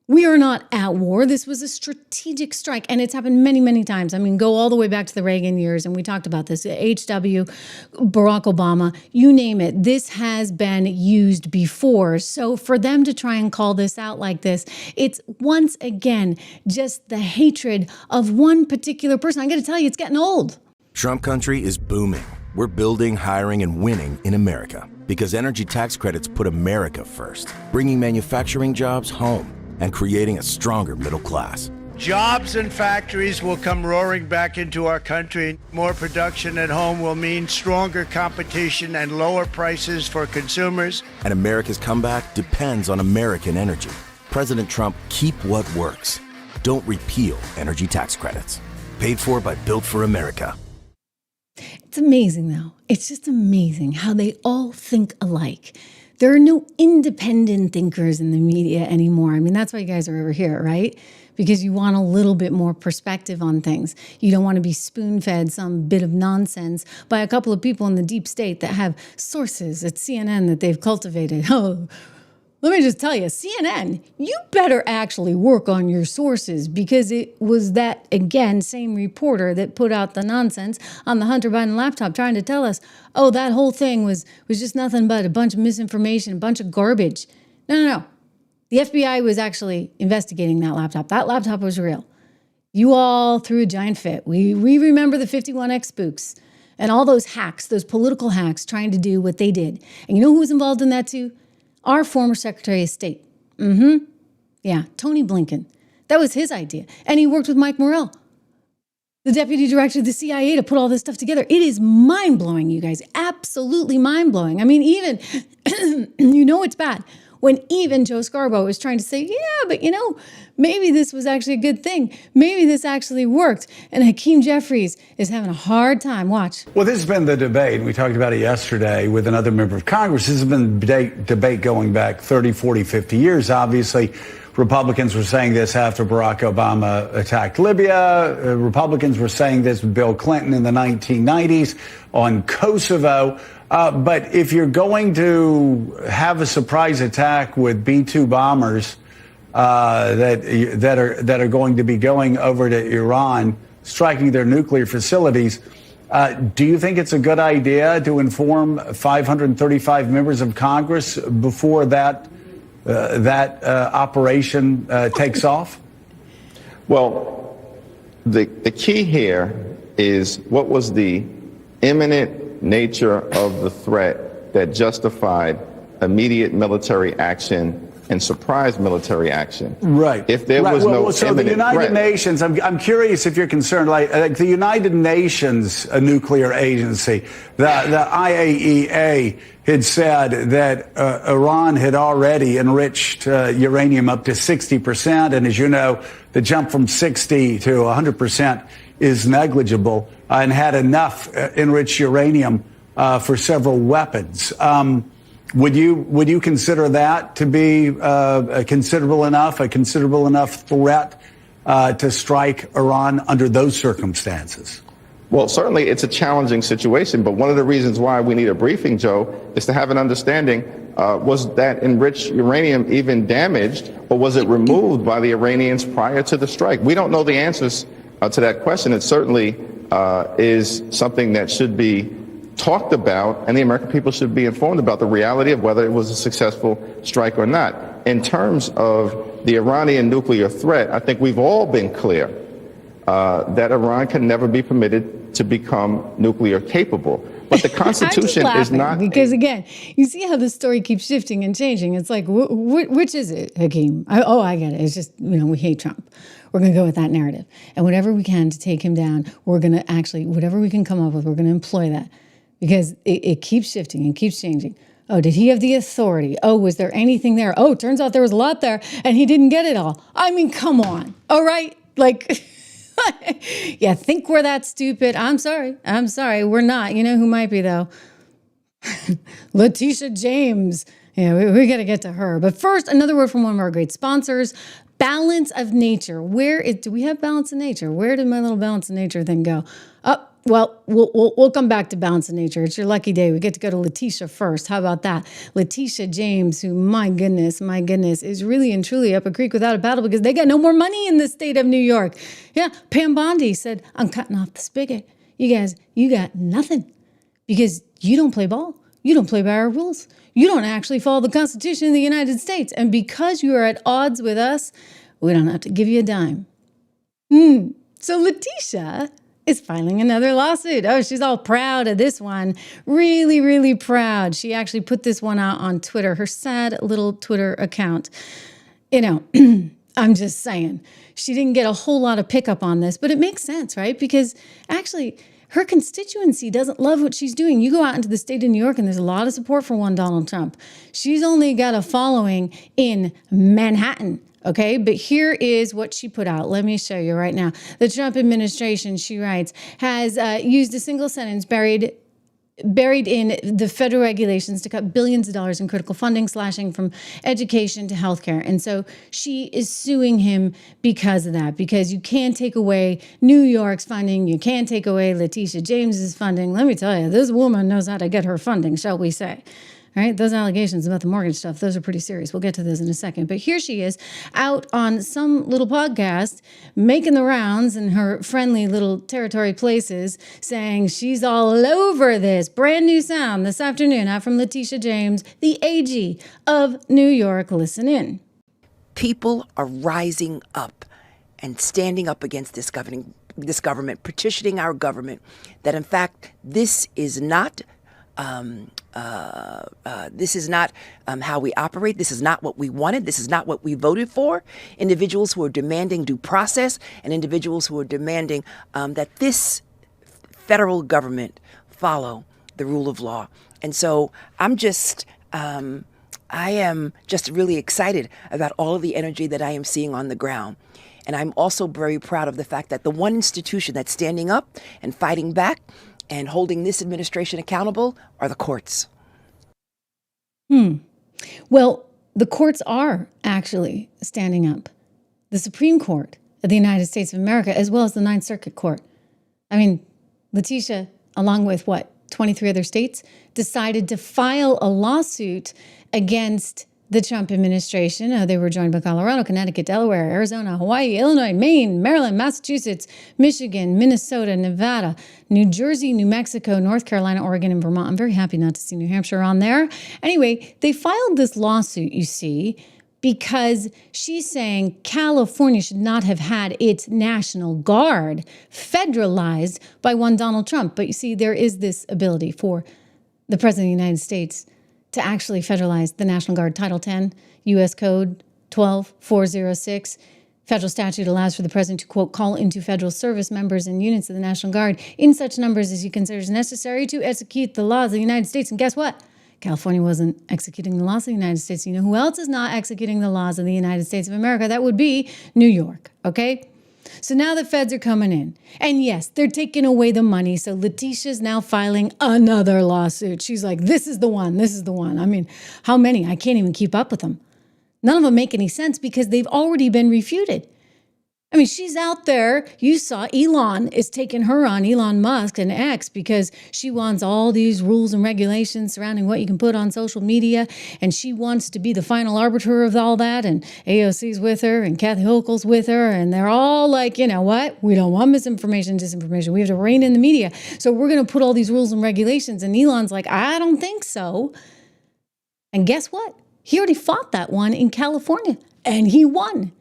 A: We are not at war. This was a strategic strike, and it's happened many, many times. I mean, go all the way back to the Reagan years, and we talked about this. HW, Barack Obama, you name it. This has been used before. So for them to try and call this out like this, it's once again just the hatred of one particular person. I got to tell you, it's getting old.
M: Trump country is booming. We're building, hiring, and winning in America because energy tax credits put America first, bringing manufacturing jobs home and creating a stronger middle class.
N: Jobs and factories will come roaring back into our country. More production at home will mean stronger competition and lower prices for consumers.
M: And America's comeback depends on American energy. President Trump, keep what works. Don't repeal energy tax credits. Paid for by Built for America.
A: It's amazing, though. It's just amazing how they all think alike. There are no independent thinkers in the media anymore. I mean, that's why you guys are over here, right? Because you want a little bit more perspective on things. You don't want to be spoon-fed some bit of nonsense by a couple of people in the deep state that have sources at CNN that they've cultivated. Oh, let me just tell you, CNN, you better actually work on your sources, because it was that, again, same reporter that put out the nonsense on the Hunter Biden laptop trying to tell us, oh, that whole thing was just nothing but a bunch of misinformation, a bunch of garbage. No. The FBI was actually investigating that laptop. That laptop was real. You all threw a giant fit. We remember the 51X spooks and all those hacks, those political hacks trying to do what they did. And you know who was involved in that too? Our former Secretary of State. Yeah, Tony Blinken. That was his idea. And he worked with Mike Morrell, the deputy director of the CIA, to put all this stuff together. It is mind-blowing, you guys. Absolutely mind-blowing. I mean, even, you know it's bad when even Joe Scarborough was trying to say, yeah, but maybe this was actually a good thing. Maybe this actually worked. And Hakeem Jeffries is having a hard time. Watch.
O: Well, this has been the debate. We talked about it yesterday with another member of Congress. This has been debate going back 30, 40, 50 years. Obviously, Republicans were saying this after Barack Obama attacked Libya. Republicans were saying this with Bill Clinton in the 1990s on Kosovo. But if you're going to have a surprise attack with B-2 bombers that are going to be going over to Iran, striking their nuclear facilities, do you think it's a good idea to inform 535 members of Congress before that operation takes off?
P: Well, the key here is what was the imminent nature of the threat that justified immediate military action and surprise military action.
O: Right.
P: If there was no
O: so
P: imminent
O: the United
P: threat,
O: Nations, I'm curious if you're concerned, like the United Nations, a nuclear agency, the IAEA had said that Iran had already enriched uranium up to 60%. And as you know, the jump from 60 to 100% is negligible, and had enough enriched uranium for several weapons. Would you consider that to be a considerable enough threat to strike Iran under those circumstances?
P: well, certainly it's a challenging situation, but one of the reasons why we need a briefing, Joe, is to have an understanding, was that enriched uranium even damaged, or was it removed by the Iranians prior to the strike? We don't know the answers to that question. It certainly is something that should be talked about, and the American people should be informed about the reality of whether it was a successful strike or not. In terms of the Iranian nuclear threat, I think we've all been clear that Iran can never be permitted to become nuclear capable. But the Constitution is not...
A: Because again, you see how the story keeps shifting and changing. It's like, which is it, Hakeem? I get it. It's just, we hate Trump. We're going to go with that narrative. And whatever we can to take him down, we're going to actually, whatever we can come up with, we're going to employ that. Because it keeps shifting and keeps changing. Oh, did he have the authority? Oh, was there anything there? Oh, turns out there was a lot there, and he didn't get it all. I mean, come on. All right? Like... Yeah, think we're that stupid. I'm sorry. We're not. You know who might be, though? Letitia James. Yeah, we got to get to her. But first, another word from one of our great sponsors, Balance of Nature. Do we have Balance of Nature? Where did my little Balance of Nature thing go? Oh, well, we'll come back to Balance of Nature. It's your lucky day. We get to go to Letitia first. How about that? Letitia James, who, my goodness, is really and truly up a creek without a paddle because they got no more money in the state of New York. Yeah, Pam Bondi said, I'm cutting off the spigot. You guys, you got nothing because you don't play ball. You don't play by our rules. You don't actually follow the Constitution of the United States. And because you are at odds with us, we don't have to give you a dime. So Letitia is filing another lawsuit. Oh, she's all proud of this one. Really, really proud. She actually put this one out on Twitter, her sad little Twitter account. I'm just saying, she didn't get a whole lot of pickup on this, but it makes sense, right? Because actually, her constituency doesn't love what she's doing. You go out into the state of New York and there's a lot of support for one Donald Trump. She's only got a following in Manhattan. Okay, but here is what she put out. Let me show you right now. The Trump administration, she writes, has used a single sentence buried buried in the federal regulations to cut billions of dollars in critical funding, slashing from education to healthcare. And so she is suing him because of that, because you can't take away New York's funding. You can't take away Letitia James's funding. Let me tell you, this woman knows how to get her funding, shall we say. Right? Those allegations about the mortgage stuff, those are pretty serious. We'll get to those in a second. But here she is out on some little podcast, making the rounds in her friendly little territory places, saying she's all over this. Brand new sound this afternoon out from Letitia James, the AG of New York. Listen in.
Q: People are rising up and standing up against this government, petitioning our government that, in fact, this is not how we operate. This is not what we wanted. This is not what we voted for. Individuals who are demanding due process and individuals who are demanding that this federal government follow the rule of law. And so I am just really excited about all of the energy that I am seeing on the ground. And I'm also very proud of the fact that the one institution that's standing up and fighting back and holding this administration accountable are the courts.
A: Well, the courts are actually standing up. The Supreme Court of the United States of America, as well as the Ninth Circuit Court. I mean, Letitia, along with 23 other states, decided to file a lawsuit against the Trump administration. They were joined by Colorado, Connecticut, Delaware, Arizona, Hawaii, Illinois, Maine, Maryland, Massachusetts, Michigan, Minnesota, Nevada, New Jersey, New Mexico, North Carolina, Oregon, and Vermont. I'm very happy not to see New Hampshire on there. Anyway, they filed this lawsuit, you see, because she's saying California should not have had its National Guard federalized by one Donald Trump. But you see, there is this ability for the President of the United States to actually federalize the National Guard. Title 10, U.S. Code 12406. Federal statute allows for the president to, quote, call into federal service members and units of the National Guard in such numbers as he considers necessary to execute the laws of the United States. And guess what? California wasn't executing the laws of the United States. You know who else is not executing the laws of the United States of America? That would be New York, okay? So now the feds are coming in. And yes, they're taking away the money. So Letitia's now filing another lawsuit. She's like, this is the one. This is the one. I mean, how many? I can't even keep up with them. None of them make any sense because they've already been refuted. I mean, she's out there. You saw Elon is taking her on, Elon Musk and X, because she wants all these rules and regulations surrounding what you can put on social media. And she wants to be the final arbiter of all that. And AOC's with her and Kathy Hochul's with her. And they're all like, you know what? We don't want misinformation, disinformation. We have to rein in the media. So we're going to put all these rules and regulations. And Elon's like, I don't think so. And guess what? He already fought that one in California and he won.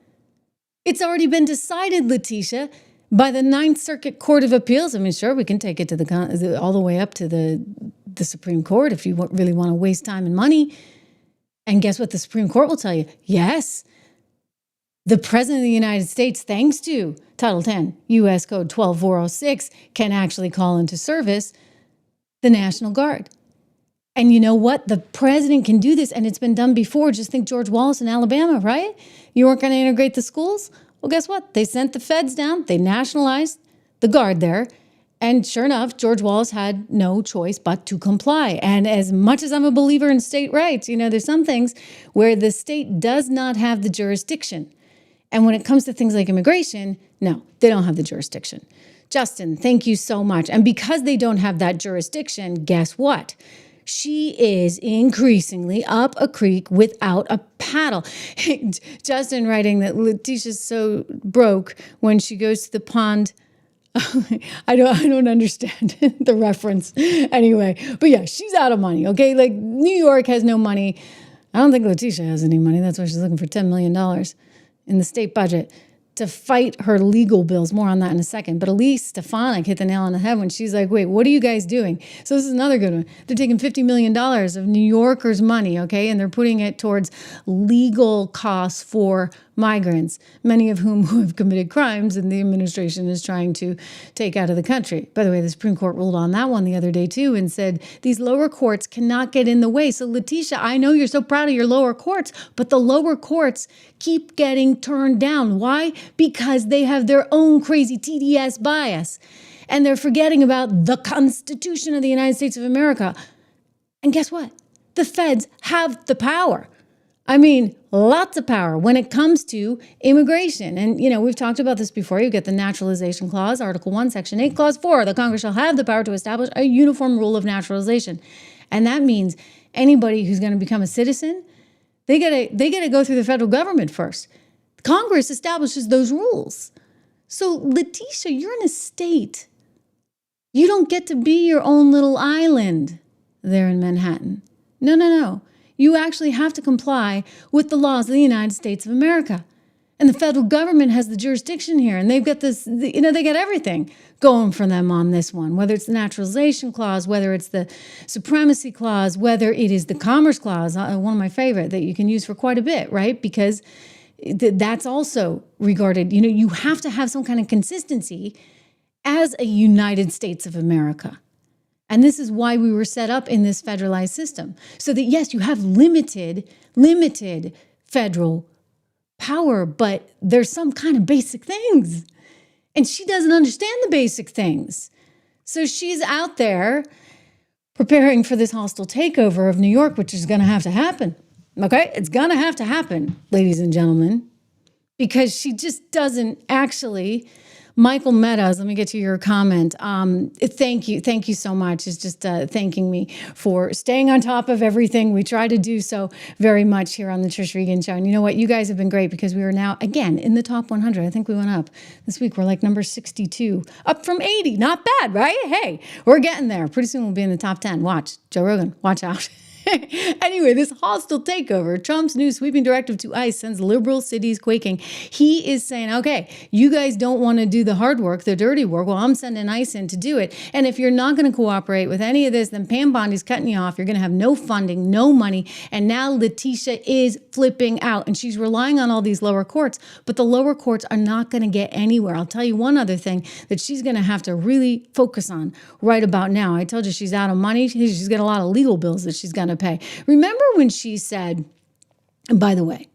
A: It's already been decided, Letitia, by the Ninth Circuit Court of Appeals. I mean, sure, we can take it to all the way up to the Supreme Court if you really want to waste time and money. And guess what the Supreme Court will tell you? Yes, the President of the United States, thanks to Title 10, U.S. Code 12406, can actually call into service the National Guard. And you know what? The president can do this, and it's been done before. Just think George Wallace in Alabama, right? You weren't going to integrate the schools? Well, guess what? They sent the feds down. They nationalized the Guard there. And sure enough, George Wallace had no choice but to comply. And as much as I'm a believer in state rights, you know, there's some things where the state does not have the jurisdiction. And when it comes to things like immigration, no, they don't have the jurisdiction. Justin, thank you so much. And because they don't have that jurisdiction, guess what? She is increasingly up a creek without a paddle. Justin writing that Letitia's so broke when she goes to the pond. I don't understand the reference anyway. But yeah, she's out of money, okay? Like New York has no money. I don't think Letitia has any money. That's why she's looking for $10 million in the state budget to fight her legal bills. More on that in a second. But Elise Stefanik hit the nail on the head when she's like, wait, what are you guys doing? So this is another good one. They're taking $50 million of New Yorkers' money, okay, and they're putting it towards legal costs for migrants, many of whom have committed crimes and the administration is trying to take out of the country. By the way, the Supreme Court ruled on that one the other day too and said these lower courts cannot get in the way. So Letitia, I know you're so proud of your lower courts, but the lower courts keep getting turned down. Why? Because they have their own crazy TDS bias. And they're forgetting about the Constitution of the United States of America. And guess what? The feds have the power. I mean, lots of power when it comes to immigration. And, we've talked about this before. You get the naturalization clause, Article 1, Section 8, Clause 4. The Congress shall have the power to establish a uniform rule of naturalization. And that means anybody who's going to become a citizen, they gotta go through the federal government first. Congress establishes those rules. So, Letitia, you're in a state. You don't get to be your own little island there in Manhattan. No. You actually have to comply with the laws of the United States of America. And the federal government has the jurisdiction here, and they've got this, they got everything going for them on this one, whether it's the naturalization clause, whether it's the supremacy clause, whether it is the commerce clause, one of my favorite that you can use for quite a bit, right? Because that's also regarded, you have to have some kind of consistency as a United States of America. And this is why we were set up in this federalized system. So that, yes, you have limited federal power, but there's some kind of basic things. And she doesn't understand the basic things. So she's out there preparing for this hostile takeover of New York, which is going to have to happen. Okay? It's going to have to happen, ladies and gentlemen, because she just doesn't actually. Michael Meadows, let me get to your comment. Thank you so much. It's just thanking me for staying on top of everything. We try to do so very much here on the Trish Regan Show. And you know what? You guys have been great because we are now, again, in the top 100. I think we went up this week. We're like number 62, up from 80. Not bad, right? Hey, we're getting there. Pretty soon we'll be in the top 10. Watch. Joe Rogan, watch out. Anyway, this hostile takeover, Trump's new sweeping directive to ICE sends liberal cities quaking. He is saying, okay, you guys don't want to do the hard work, the dirty work. Well, I'm sending ICE in to do it. And if you're not going to cooperate with any of this, then Pam Bondi's cutting you off. You're going to have no funding, no money. And now Letitia is flipping out. And she's relying on all these lower courts. But the lower courts are not going to get anywhere. I'll tell you one other thing that she's going to have to really focus on right about now. I told you she's out of money. She's got a lot of legal bills that she's going to pay. Remember when she said, and by the way,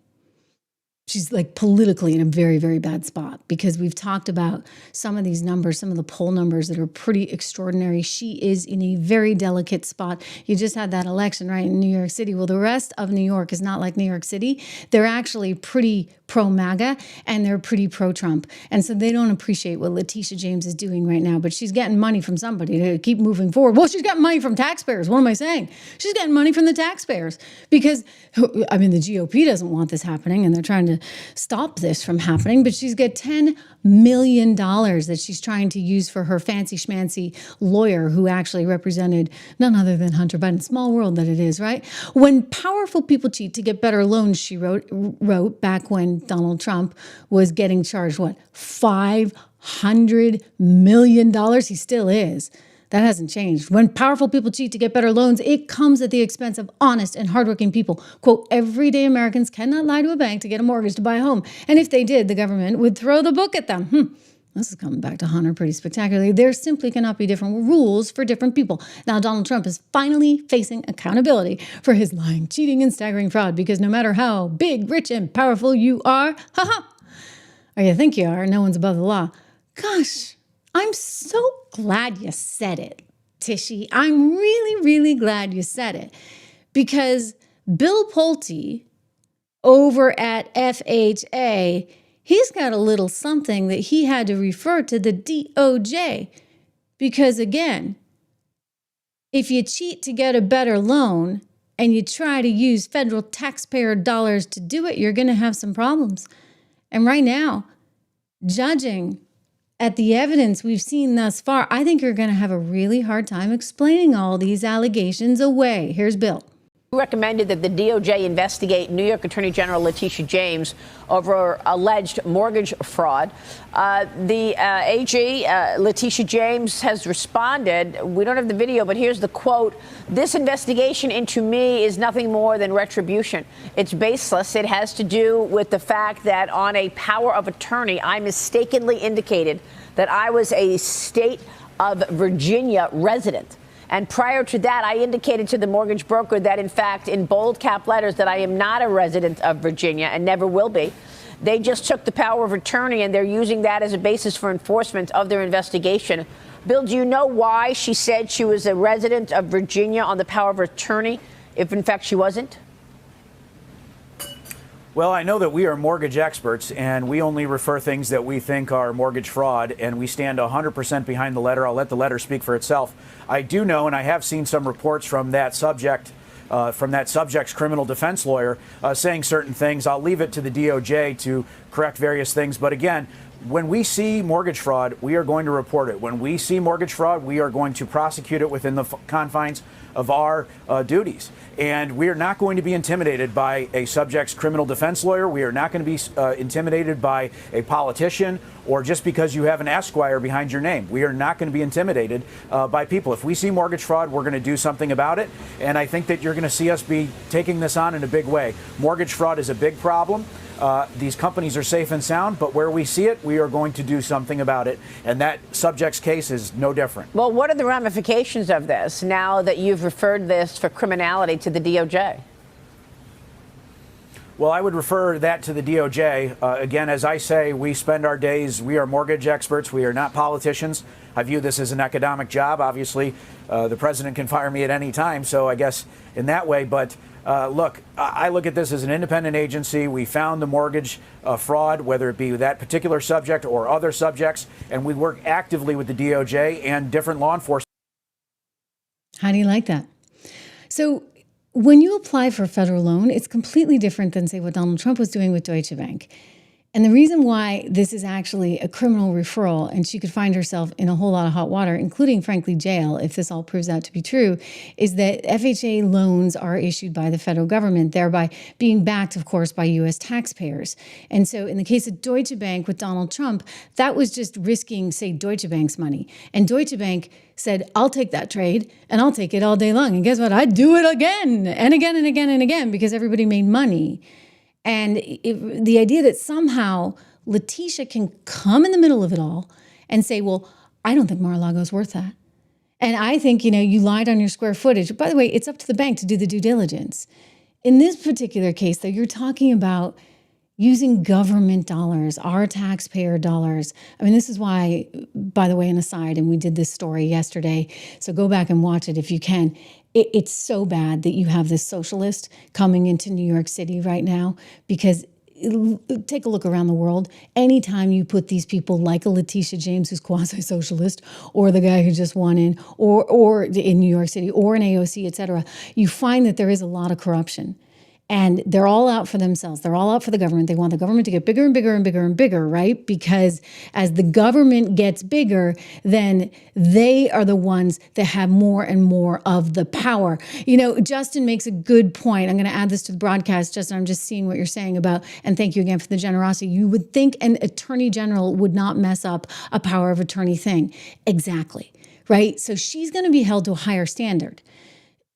A: she's like politically in a very, very bad spot because we've talked about some of these numbers, some of the poll numbers that are pretty extraordinary. She is in a very delicate spot. You just had that election, right, in New York City. Well, the rest of New York is not like New York City. They're actually pretty pro-MAGA and they're pretty pro-Trump. And so they don't appreciate what Letitia James is doing right now, but she's getting money from somebody to keep moving forward. Well, she's got money from taxpayers. What am I saying? She's getting money from the taxpayers because, I mean, the GOP doesn't want this happening and they're trying to stop this from happening, but she's got $10 million that she's trying to use for her fancy schmancy lawyer who actually represented none other than Hunter Biden. Small world that it is, right? When powerful people cheat to get better loans, she wrote back when Donald Trump was getting charged, $500 million? He still is. That hasn't changed. When powerful people cheat to get better loans, it comes at the expense of honest and hardworking people. Quote, everyday Americans cannot lie to a bank to get a mortgage to buy a home. And if they did, the government would throw the book at them. This is coming back to Hunter pretty spectacularly. There simply cannot be different rules for different people. Now, Donald Trump is finally facing accountability for his lying, cheating, and staggering fraud because no matter how big, rich, and powerful you are, or you think you are, no one's above the law. Gosh, I'm so glad you said it, Tishy. I'm really, really glad you said it because Bill Pulte over at FHA, he's got a little something that he had to refer to the DOJ because, again, if you cheat to get a better loan and you try to use federal taxpayer dollars to do it, you're going to have some problems. And right now, judging at the evidence we've seen thus far, I think you're going to have a really hard time explaining all these allegations away. Here's Bill.
R: Recommended that the DOJ investigate New York Attorney General Letitia James over alleged mortgage fraud. The AG, Letitia James, has responded. We don't have the video, but here's the quote. This investigation into me is nothing more than retribution. It's baseless. It has to do with the fact that on a power of attorney, I mistakenly indicated that I was a state of Virginia resident. And prior to that, I indicated to the mortgage broker that, in fact, in bold cap letters, that I am not a resident of Virginia and never will be. They just took the power of attorney and they're using that as a basis for enforcement of their investigation. Bill, do you know why she said she was a resident of Virginia on the power of attorney, if in fact she wasn't?
S: Well, I know that we are mortgage experts, and we only refer things that we think are mortgage fraud, and we stand 100% behind the letter. I'll let the letter speak for itself. I do know, and I have seen some reports from that subject, from that subject's criminal defense lawyer, saying certain things. I'll leave it to the DOJ to correct various things. But again, when we see mortgage fraud, we are going to report it. When we see mortgage fraud, we are going to prosecute it within the confines of our duties. And we are not going to be intimidated by a subject's criminal defense lawyer. We are not going to be intimidated by a politician or just because you have an Esquire behind your name. We are not going to be intimidated by people. If we see mortgage fraud, we're going to do something about it. And I think that you're going to see us be taking this on in a big way. Mortgage fraud is a big problem. These companies are safe and sound, but where we see it, we are going to do something about it. And that subject's case is no different.
R: Well, what are the ramifications of this now that you've referred this for criminality to the DOJ?
S: Well, I would refer that to the DOJ. Again, as I say, we spend our days, we are mortgage experts. We are not politicians. I view this as an economic job. Obviously, the president can fire me at any time. So I guess in that way. But look, I look at this as an independent agency. We found the mortgage fraud, whether it be that particular subject or other subjects, and we work actively with the DOJ and different law enforcement.
A: How do you like that? So when you apply for a federal loan, it's completely different than, say, what Donald Trump was doing with Deutsche Bank. And the reason why this is actually a criminal referral and she could find herself in a whole lot of hot water, including, frankly, jail, if this all proves out to be true, is that FHA loans are issued by the federal government, thereby being backed, of course, by U.S. taxpayers. And so in the case of Deutsche Bank with Donald Trump, that was just risking, say, Deutsche Bank's money. And Deutsche Bank said, I'll take that trade and I'll take it all day long. And guess what? I'd do it again and again and again and again because everybody made money. And the idea that somehow Letitia can come in the middle of it all and say, well, I don't think Mar-a-Lago's worth that. And I think, you lied on your square footage. By the way, it's up to the bank to do the due diligence. In this particular case, though, you're talking about using government dollars, our taxpayer dollars. I mean, this is why, by the way, an aside, and we did this story yesterday, so go back and watch it if you can. It's so bad that you have this socialist coming into New York City right now because take a look around the world. Anytime you put these people like a Letitia James, who's quasi-socialist, or the guy who just won in, or in New York City, or in AOC, et cetera, you find that there is a lot of corruption. And they're all out for themselves. They're all out for the government. They want the government to get bigger and bigger and bigger and bigger, right? Because as the government gets bigger, then they are the ones that have more and more of the power. Justin makes a good point. I'm going to add this to the broadcast, Justin. I'm just seeing what you're saying about, and thank you again for the generosity. You would think an attorney general would not mess up a power of attorney thing. Exactly, right? So she's going to be held to a higher standard,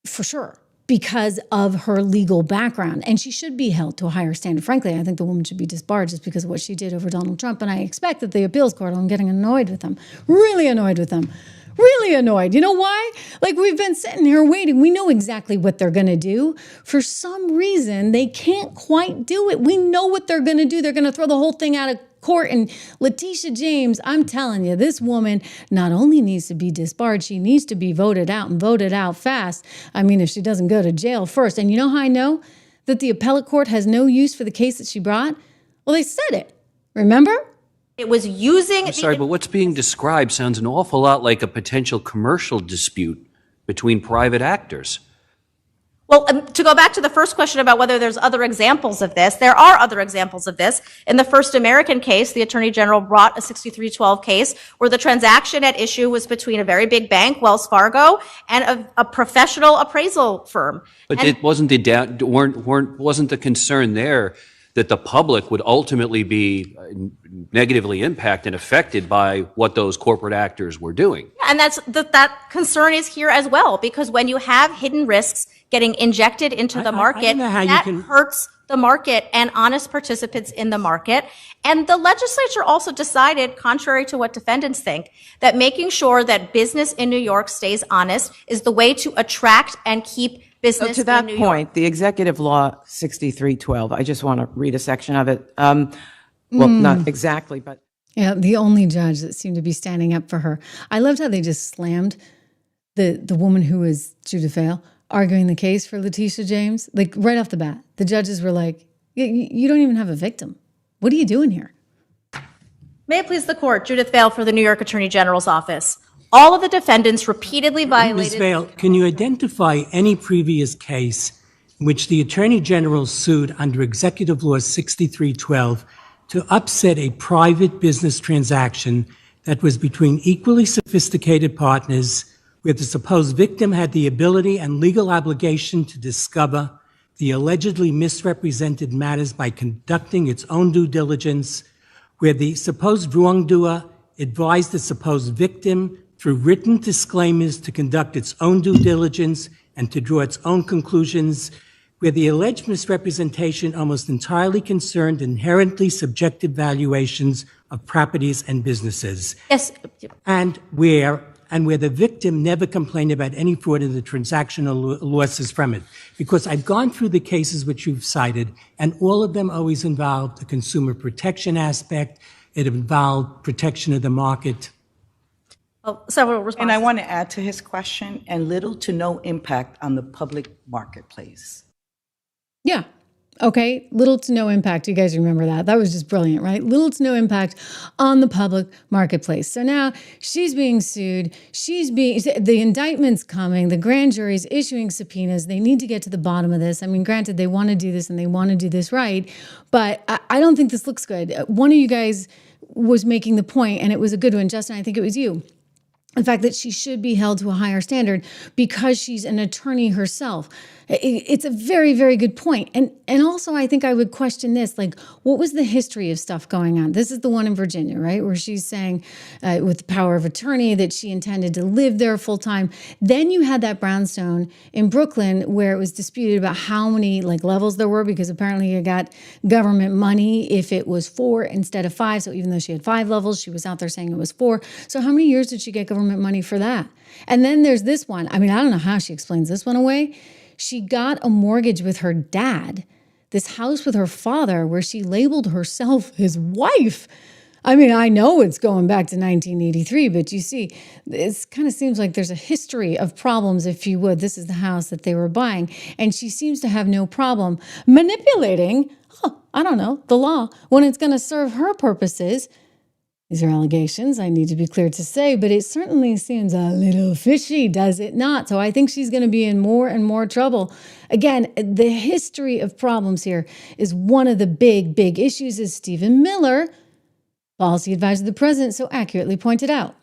A: for sure, because of her legal background. And she should be held to a higher standard. Frankly, I think the woman should be disbarred just because of what she did over Donald Trump. And I expect that the appeals court, I'm getting annoyed with them, really annoyed with them, really annoyed. You know why? We've been sitting here waiting. We know exactly what they're going to do. For some reason, they can't quite do it. We know what they're going to do. They're going to throw the whole thing out of court. And Letitia James, I'm telling you, this woman not only needs to be disbarred, she needs to be voted out and voted out fast. I mean, if she doesn't go to jail first. And you know how I know that the appellate court has no use for the case that she brought? Well, they said it. Remember?
T: It was using...
U: I'm sorry, but what's being described sounds an awful lot like a potential commercial dispute between private actors.
T: Well, to go back to the first question about whether there's other examples of this, there are other examples of this. In the First American case, the Attorney General brought a 6312 case where the transaction at issue was between a very big bank, Wells Fargo, and a professional appraisal firm.
U: But it wasn't the concern there that the public would ultimately be negatively impacted and affected by what those corporate actors were doing.
T: And that concern is here as well, because when you have hidden risks getting injected into the market, that hurts the market and honest participants in the market. And the legislature also decided, contrary to what defendants think, that making sure that business in New York stays honest is the way to attract and keep business
V: to that
T: in New
V: point,
T: York.
V: the Executive Law 6312, I just want to read a section of it. Well, not exactly, but...
A: Yeah, the only judge that seemed to be standing up for her. I loved how they just slammed the woman who was Judith Vale arguing the case for Letitia James. Like right off the bat, the judges were like, you don't even have a victim. What are you doing here?
T: May it please the court, Judith Vale for the New York Attorney General's office. All of the defendants repeatedly violated...
B: Ms. Vale, can you identify any previous case in which the Attorney General sued under Executive Law 6312 to upset a private business transaction that was between equally sophisticated partners where the supposed victim had the ability and legal obligation to discover the allegedly misrepresented matters by conducting its own due diligence, where the supposed wrongdoer advised the supposed victim through written disclaimers to conduct its own due diligence and to draw its own conclusions, where the alleged misrepresentation almost entirely concerned inherently subjective valuations of properties and businesses.
T: Yes.
B: And where the victim never complained about any fraud in the transactional losses from it. Because I've gone through the cases which you've cited, and all of them always involved the consumer protection aspect. It involved protection of the market.
T: Several responses.
V: And I want to add to his question, and little to no impact on the public marketplace.
A: Yeah. Okay. Little to no impact. You guys remember that. That was just brilliant, right? Little to no impact on the public marketplace. So now she's being sued. The indictment's coming. The grand jury's issuing subpoenas. They need to get to the bottom of this. I mean, granted, they want to do this and they want to do this right, but I don't think this looks good. One of you guys was making the point, and it was a good one. Justin, I think it was you. The fact that she should be held to a higher standard because she's an attorney herself. It's a very, very good point. And also, I think I would question this, like, what was the history of stuff going on? This is the one in Virginia, right, where she's saying with the power of attorney that she intended to live there full time. Then you had that brownstone in Brooklyn where it was disputed about how many levels there were, because apparently you got government money if it was 4 instead of 5. So even though she had 5 levels, she was out there saying it was 4. So how many years did she get government money for that? And then there's this one. I mean, I don't know how she explains this one away. She got a mortgage with her dad, this house with her father, where she labeled herself his wife. I mean, I know it's going back to 1983, but you see, it kind of seems like there's a history of problems, if you would. This is the house that they were buying. And she seems to have no problem manipulating, I don't know, the law when it's going to serve her purposes. These are allegations, I need to be clear to say, but it certainly seems a little fishy, does it not? So I think she's going to be in more and more trouble. Again, the history of problems here is one of the big, big issues, as Stephen Miller, policy advisor to the president, so accurately pointed out.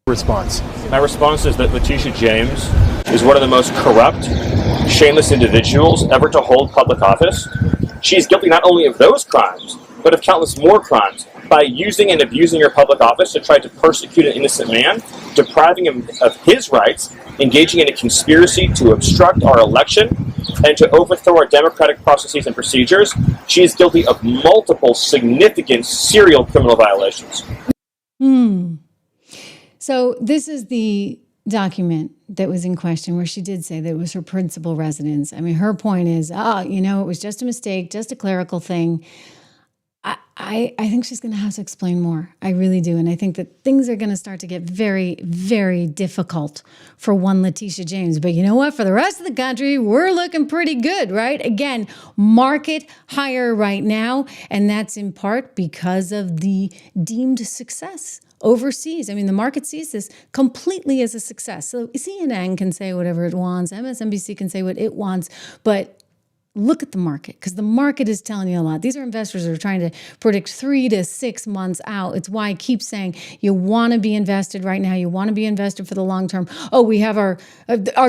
W: Response. My response is that Letitia James is one of the most corrupt, shameless individuals ever to hold public office. She is guilty not only of those crimes, but of countless more crimes by using and abusing your public office to try to persecute an innocent man, depriving him of his rights, engaging in a conspiracy to obstruct our election, and to overthrow our democratic processes and procedures. She is guilty of multiple significant serial criminal violations.
A: So this is the document that was in question where she did say that it was her principal residence. I mean, her point is, it was just a mistake, just a clerical thing. I think she's going to have to explain more. I really do. And I think that things are going to start to get very, very difficult for one Letitia James. But you know what? For the rest of the country, we're looking pretty good, right? Again, market higher right now. And that's in part because of the deemed success overseas. I mean, the market sees this completely as a success. So CNN can say whatever it wants. MSNBC can say what it wants. But look at the market, because the market is telling you a lot. These are investors who are trying to predict 3 to 6 months out. It's why I keep saying you want to be invested right now. You want to be invested for the long term. Oh, we have our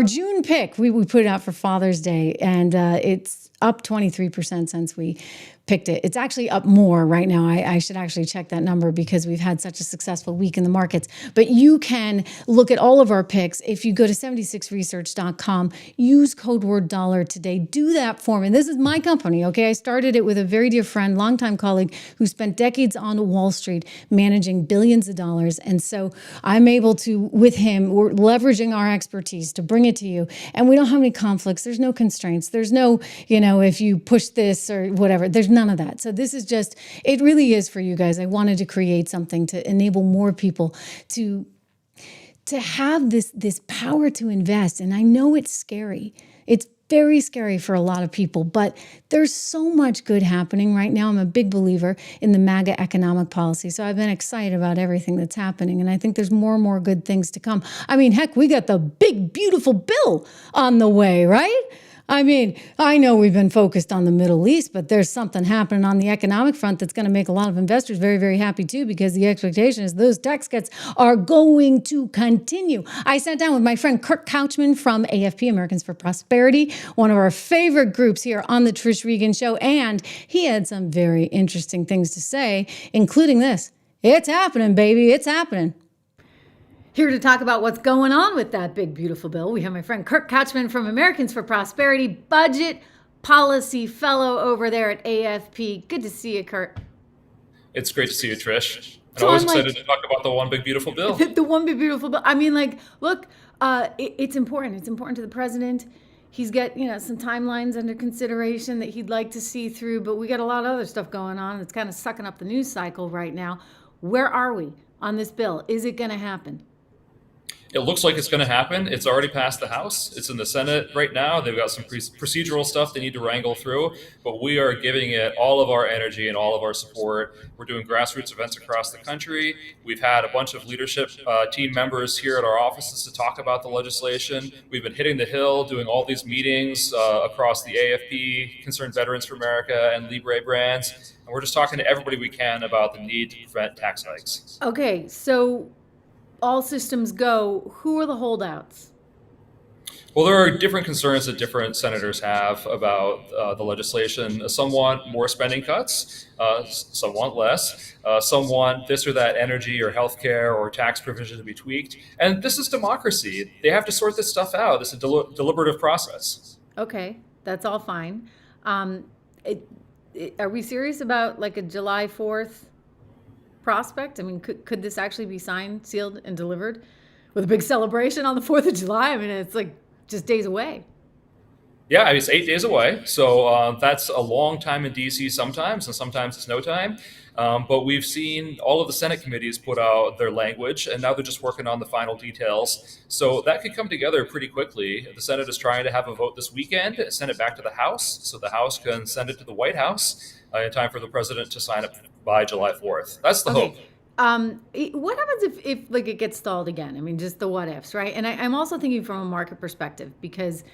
A: June pick. We put it out for Father's Day, and it's up 23% since we picked it. It's actually up more right now. I should actually check that number because we've had such a successful week in the markets. But you can look at all of our picks if you go to 76research.com, use code word dollar today. Do that for me. And this is my company, okay? I started it with a very dear friend, longtime colleague who spent decades on Wall Street managing billions of dollars. And so I'm able to, with him, we're leveraging our expertise to bring it to you. And we don't have any conflicts. There's no constraints. There's no, if you push this or whatever. There's None of that. So this is just, it really is for you guys. I wanted to create something to enable more people to have this power to invest. And I know it's scary. It's very scary for a lot of people, but there's so much good happening right now. I'm a big believer in the MAGA economic policy. So I've been excited about everything that's happening. And I think there's more and more good things to come. I mean, heck, we got the big, beautiful bill on the way, right? I mean, I know we've been focused on the Middle East, but there's something happening on the economic front that's going to make a lot of investors very, very happy too, because the expectation is those tax cuts are going to continue. I sat down with my friend Kirk Couchman from AFP, Americans for Prosperity, one of our favorite groups here on the Trish Regan Show, and he had some very interesting things to say, including this. It's happening, baby. It's happening. Here to talk about what's going on with that big, beautiful bill, we have my friend Kirk Couchman from Americans for Prosperity, budget policy fellow over there at AFP. Good to see you, Kirk.
C: It's great to see you, Trish. And
A: So
C: always
A: I'm like-
C: excited to talk about the one big beautiful bill.
A: The one big, beautiful bill. I mean, like, look, it's important. It's important to the president. He's got, some timelines under consideration that he'd like to see through, but we got a lot of other stuff going on that's kind of sucking up the news cycle right now. Where are we on this bill? Is it going to happen?
C: It looks like it's going to happen. It's already passed the House. It's in the Senate right now. They've got some procedural stuff they need to wrangle through, but we are giving it all of our energy and all of our support. We're doing grassroots events across the country. We've had a bunch of leadership team members here at our offices to talk about the legislation. We've been hitting the Hill, doing all these meetings across the AFP, Concerned Veterans for America, and Libre brands. And we're just talking to everybody we can about the need to prevent tax hikes.
A: Okay, so all systems go. Who are the holdouts?
C: Well, there are different concerns that different senators have about the legislation. Some want more spending cuts, some want less, some want this or that energy or healthcare or tax provision to be tweaked. And this is democracy. They have to sort this stuff out. It's a deliberative process.
A: Okay, that's all fine. Are we serious about like a July 4th prospect? I mean, could this actually be signed, sealed, and delivered with a big celebration on the 4th of July? I mean, it's like just days away.
C: Yeah, I mean, it's 8 days away. So that's a long time in D.C. sometimes, and sometimes it's no time. But we've seen all of the Senate committees put out their language, and now they're just working on the final details. So that could come together pretty quickly. The Senate is trying to have a vote this weekend, send it back to the House, so the House can send it to the White House in time for the president to sign it by July 4th. That's the hope.
A: What happens if like it gets stalled again? I mean, just the what ifs, right? And I'm also thinking from a market perspective, because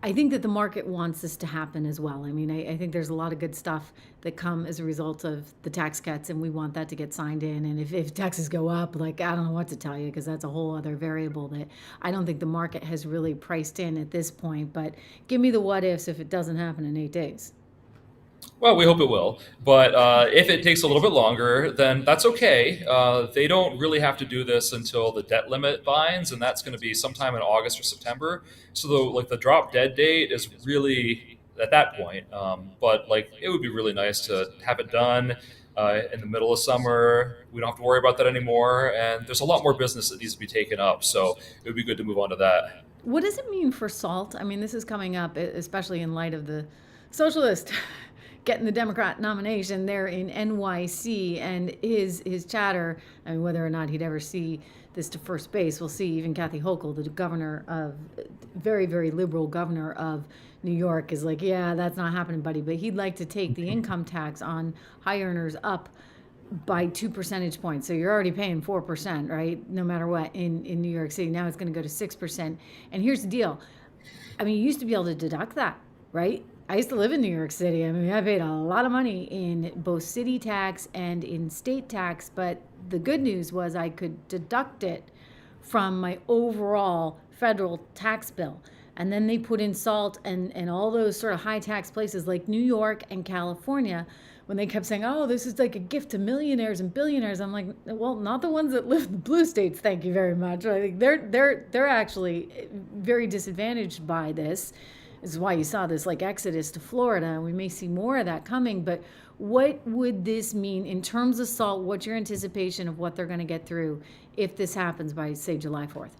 A: I think that the market wants this to happen as well. I mean, I think there's a lot of good stuff that come as a result of the tax cuts, and we want that to get signed in. And if taxes go up, like, I don't know what to tell you, because that's a whole other variable that I don't think the market has really priced in at this point. But give me the what ifs if it doesn't happen in 8 days.
C: Well, we hope it will. But if it takes a little bit longer, then that's okay. They don't really have to do this until the debt limit binds, and that's going to be sometime in August or September. So the drop dead date is really at that point. But it would be really nice to have it done in the middle of summer. We don't have to worry about that anymore. And there's a lot more business that needs to be taken up. So it would be good to move on to that.
A: What does it mean for SALT? I mean, this is coming up, especially in light of the socialist getting the Democrat nomination there in NYC, and his chatter, I mean, whether or not he'd ever see this to first base, we'll see. Even Kathy Hochul, the governor of, very, very liberal governor of New York, is like, yeah, that's not happening, buddy. But he'd like to take the income tax on high earners up by 2 percentage points. So you're already paying 4%, right? No matter what in New York City. Now it's going to go to 6%. And here's the deal. I mean, you used to be able to deduct that, right? I used to live in New York City. I mean, I paid a lot of money in both city tax and in state tax, but the good news was I could deduct it from my overall federal tax bill. And then they put in SALT and all those sort of high tax places like New York and California, when they kept saying, oh, this is like a gift to millionaires and billionaires. I'm like, well, not the ones that live in the blue states, thank you very much. I think they're actually very disadvantaged by this. This is why you saw this like exodus to Florida, and we may see more of that coming. But what would this mean in terms of SALT? What's your anticipation of what they're going to get through if this happens by, say, July 4th?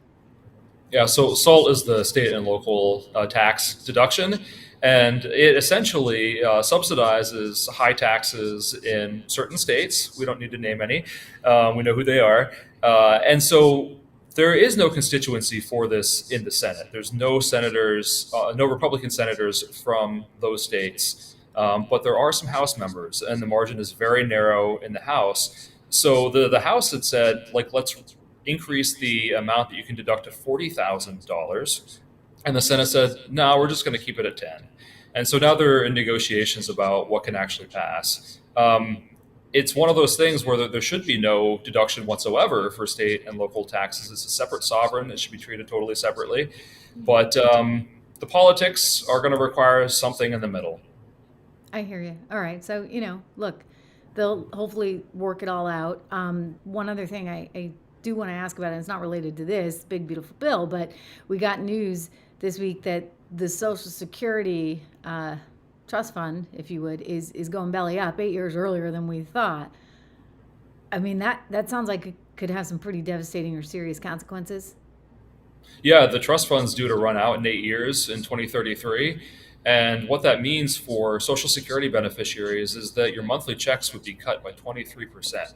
C: Yeah, so SALT is the state and local tax deduction, and it essentially subsidizes high taxes in certain states. We don't need to name any. We know who they are. And so there is no constituency for this in the Senate. There's no senators, no Republican senators from those states. But there are some House members, and the margin is very narrow in the House. So the House had said, like, let's increase the amount that you can deduct to $40,000. And the Senate said, no, we're just going to keep it at 10. And so now they're in negotiations about what can actually pass. It's one of those things where there should be no deduction whatsoever for state and local taxes. It's a separate sovereign. It should be treated totally separately. But the politics are going to require something in the middle.
A: I hear you. All right. So, look, they'll hopefully work it all out. One other thing I do want to ask about, and it's not related to this big, beautiful bill, but we got news this week that the Social Security trust fund, if you would, is going belly up 8 years earlier than we thought. I mean, that sounds like it could have some pretty devastating or serious consequences.
C: Yeah, the trust fund's due to run out in 8 years in 2033. And what that means for Social Security beneficiaries is that your monthly checks would be cut by 23%.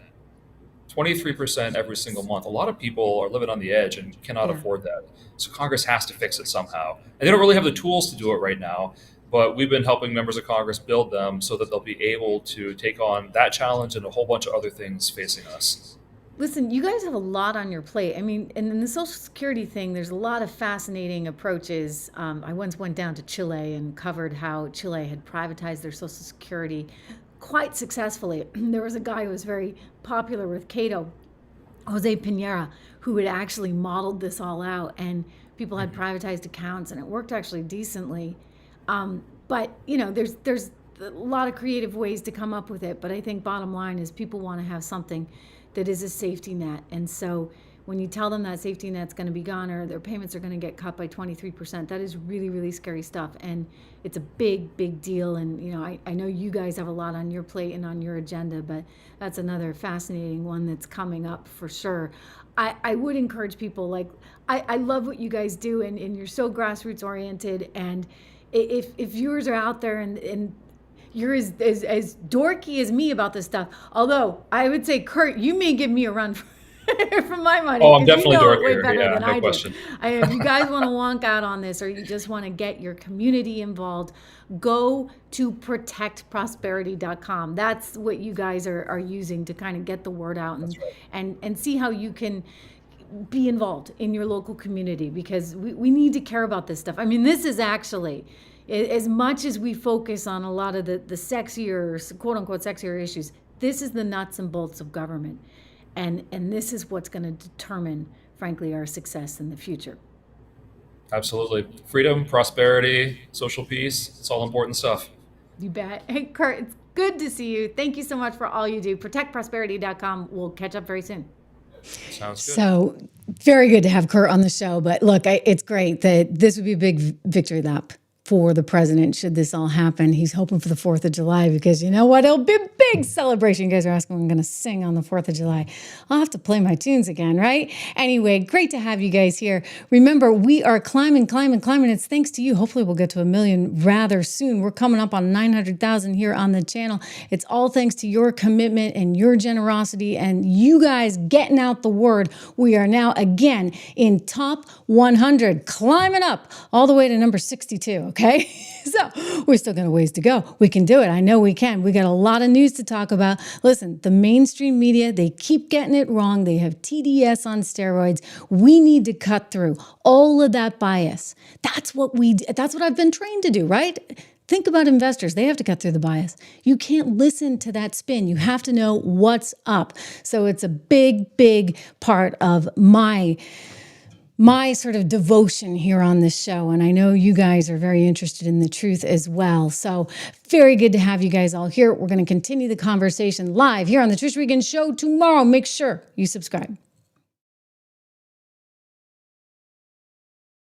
C: 23% every single month. A lot of people are living on the edge and cannot afford that. So Congress has to fix it somehow. And they don't really have the tools to do it right now, but we've been helping members of Congress build them so that they'll be able to take on that challenge and a whole bunch of other things facing us.
A: Listen, you guys have a lot on your plate. I mean, and in the Social Security thing, there's a lot of fascinating approaches. I once went down to Chile and covered how Chile had privatized their Social Security quite successfully. There was a guy who was very popular with Cato, Jose Piñera, who had actually modeled this all out, and people had privatized accounts, and it worked actually decently. But there's a lot of creative ways to come up with it. But I think bottom line is people want to have something that is a safety net, and so when you tell them that safety net's going to be gone or their payments are going to get cut by 23%, that is really, really scary stuff. And it's a big, big deal. And, I know you guys have a lot on your plate and on your agenda, but that's another fascinating one that's coming up for sure. I would encourage people, I love what you guys do, and you're so grassroots oriented. And if viewers are out there and you're as dorky as me about this stuff, although I would say, Kurt, you may give me a run for my money.
C: Oh, I'm definitely
A: way
C: dorkier.
A: better
C: Yeah,
A: than
C: no
A: I
C: question.
A: do. If you guys want to wonk out on this, or you just want to get your community involved, go to protectprosperity.com. That's what you guys are using to kind of get the word out and see how you can be involved in your local community, because we need to care about this stuff. I mean, this is actually, as much as we focus on a lot of the sexier, quote unquote, sexier issues, this is the nuts and bolts of government. And this is what's going to determine, frankly, our success in the future.
C: Absolutely. Freedom, prosperity, social peace. It's all important stuff.
A: You bet. Hey, Kurt, it's good to see you. Thank you so much for all you do. ProtectProsperity.com. We'll catch up very soon.
C: Sounds good.
A: So very good to have Kurt on the show. But look, it's great that this would be a big victory lap for the president should this all happen. He's hoping for the 4th of July because you know what? It'll be a big celebration. You guys are asking what I'm going to sing on the 4th of July. I'll have to play my tunes again, right? Anyway, great to have you guys here. Remember, we are climbing. It's thanks to you. Hopefully we'll get to 1 million rather soon. We're coming up on 900,000 here on the channel. It's all thanks to your commitment and your generosity and you guys getting out the word. We are now again in top 100, climbing up all the way to number 62. Okay, so we're still got a ways to go. We can do it. I know we can. We got a lot of news to talk about. Listen, the mainstream media, they keep getting it wrong. They have TDS on steroids. We need to cut through all of that bias. That's what I've been trained to do, right? Think about investors. They have to cut through the bias. You can't listen to that spin. You have to know what's up. So it's a big, big part of my sort of devotion here on this show. And I know you guys are very interested in the truth as well. So very good to have you guys all here. We're going to continue the conversation live here on the Trish Regan Show tomorrow. Make sure you subscribe.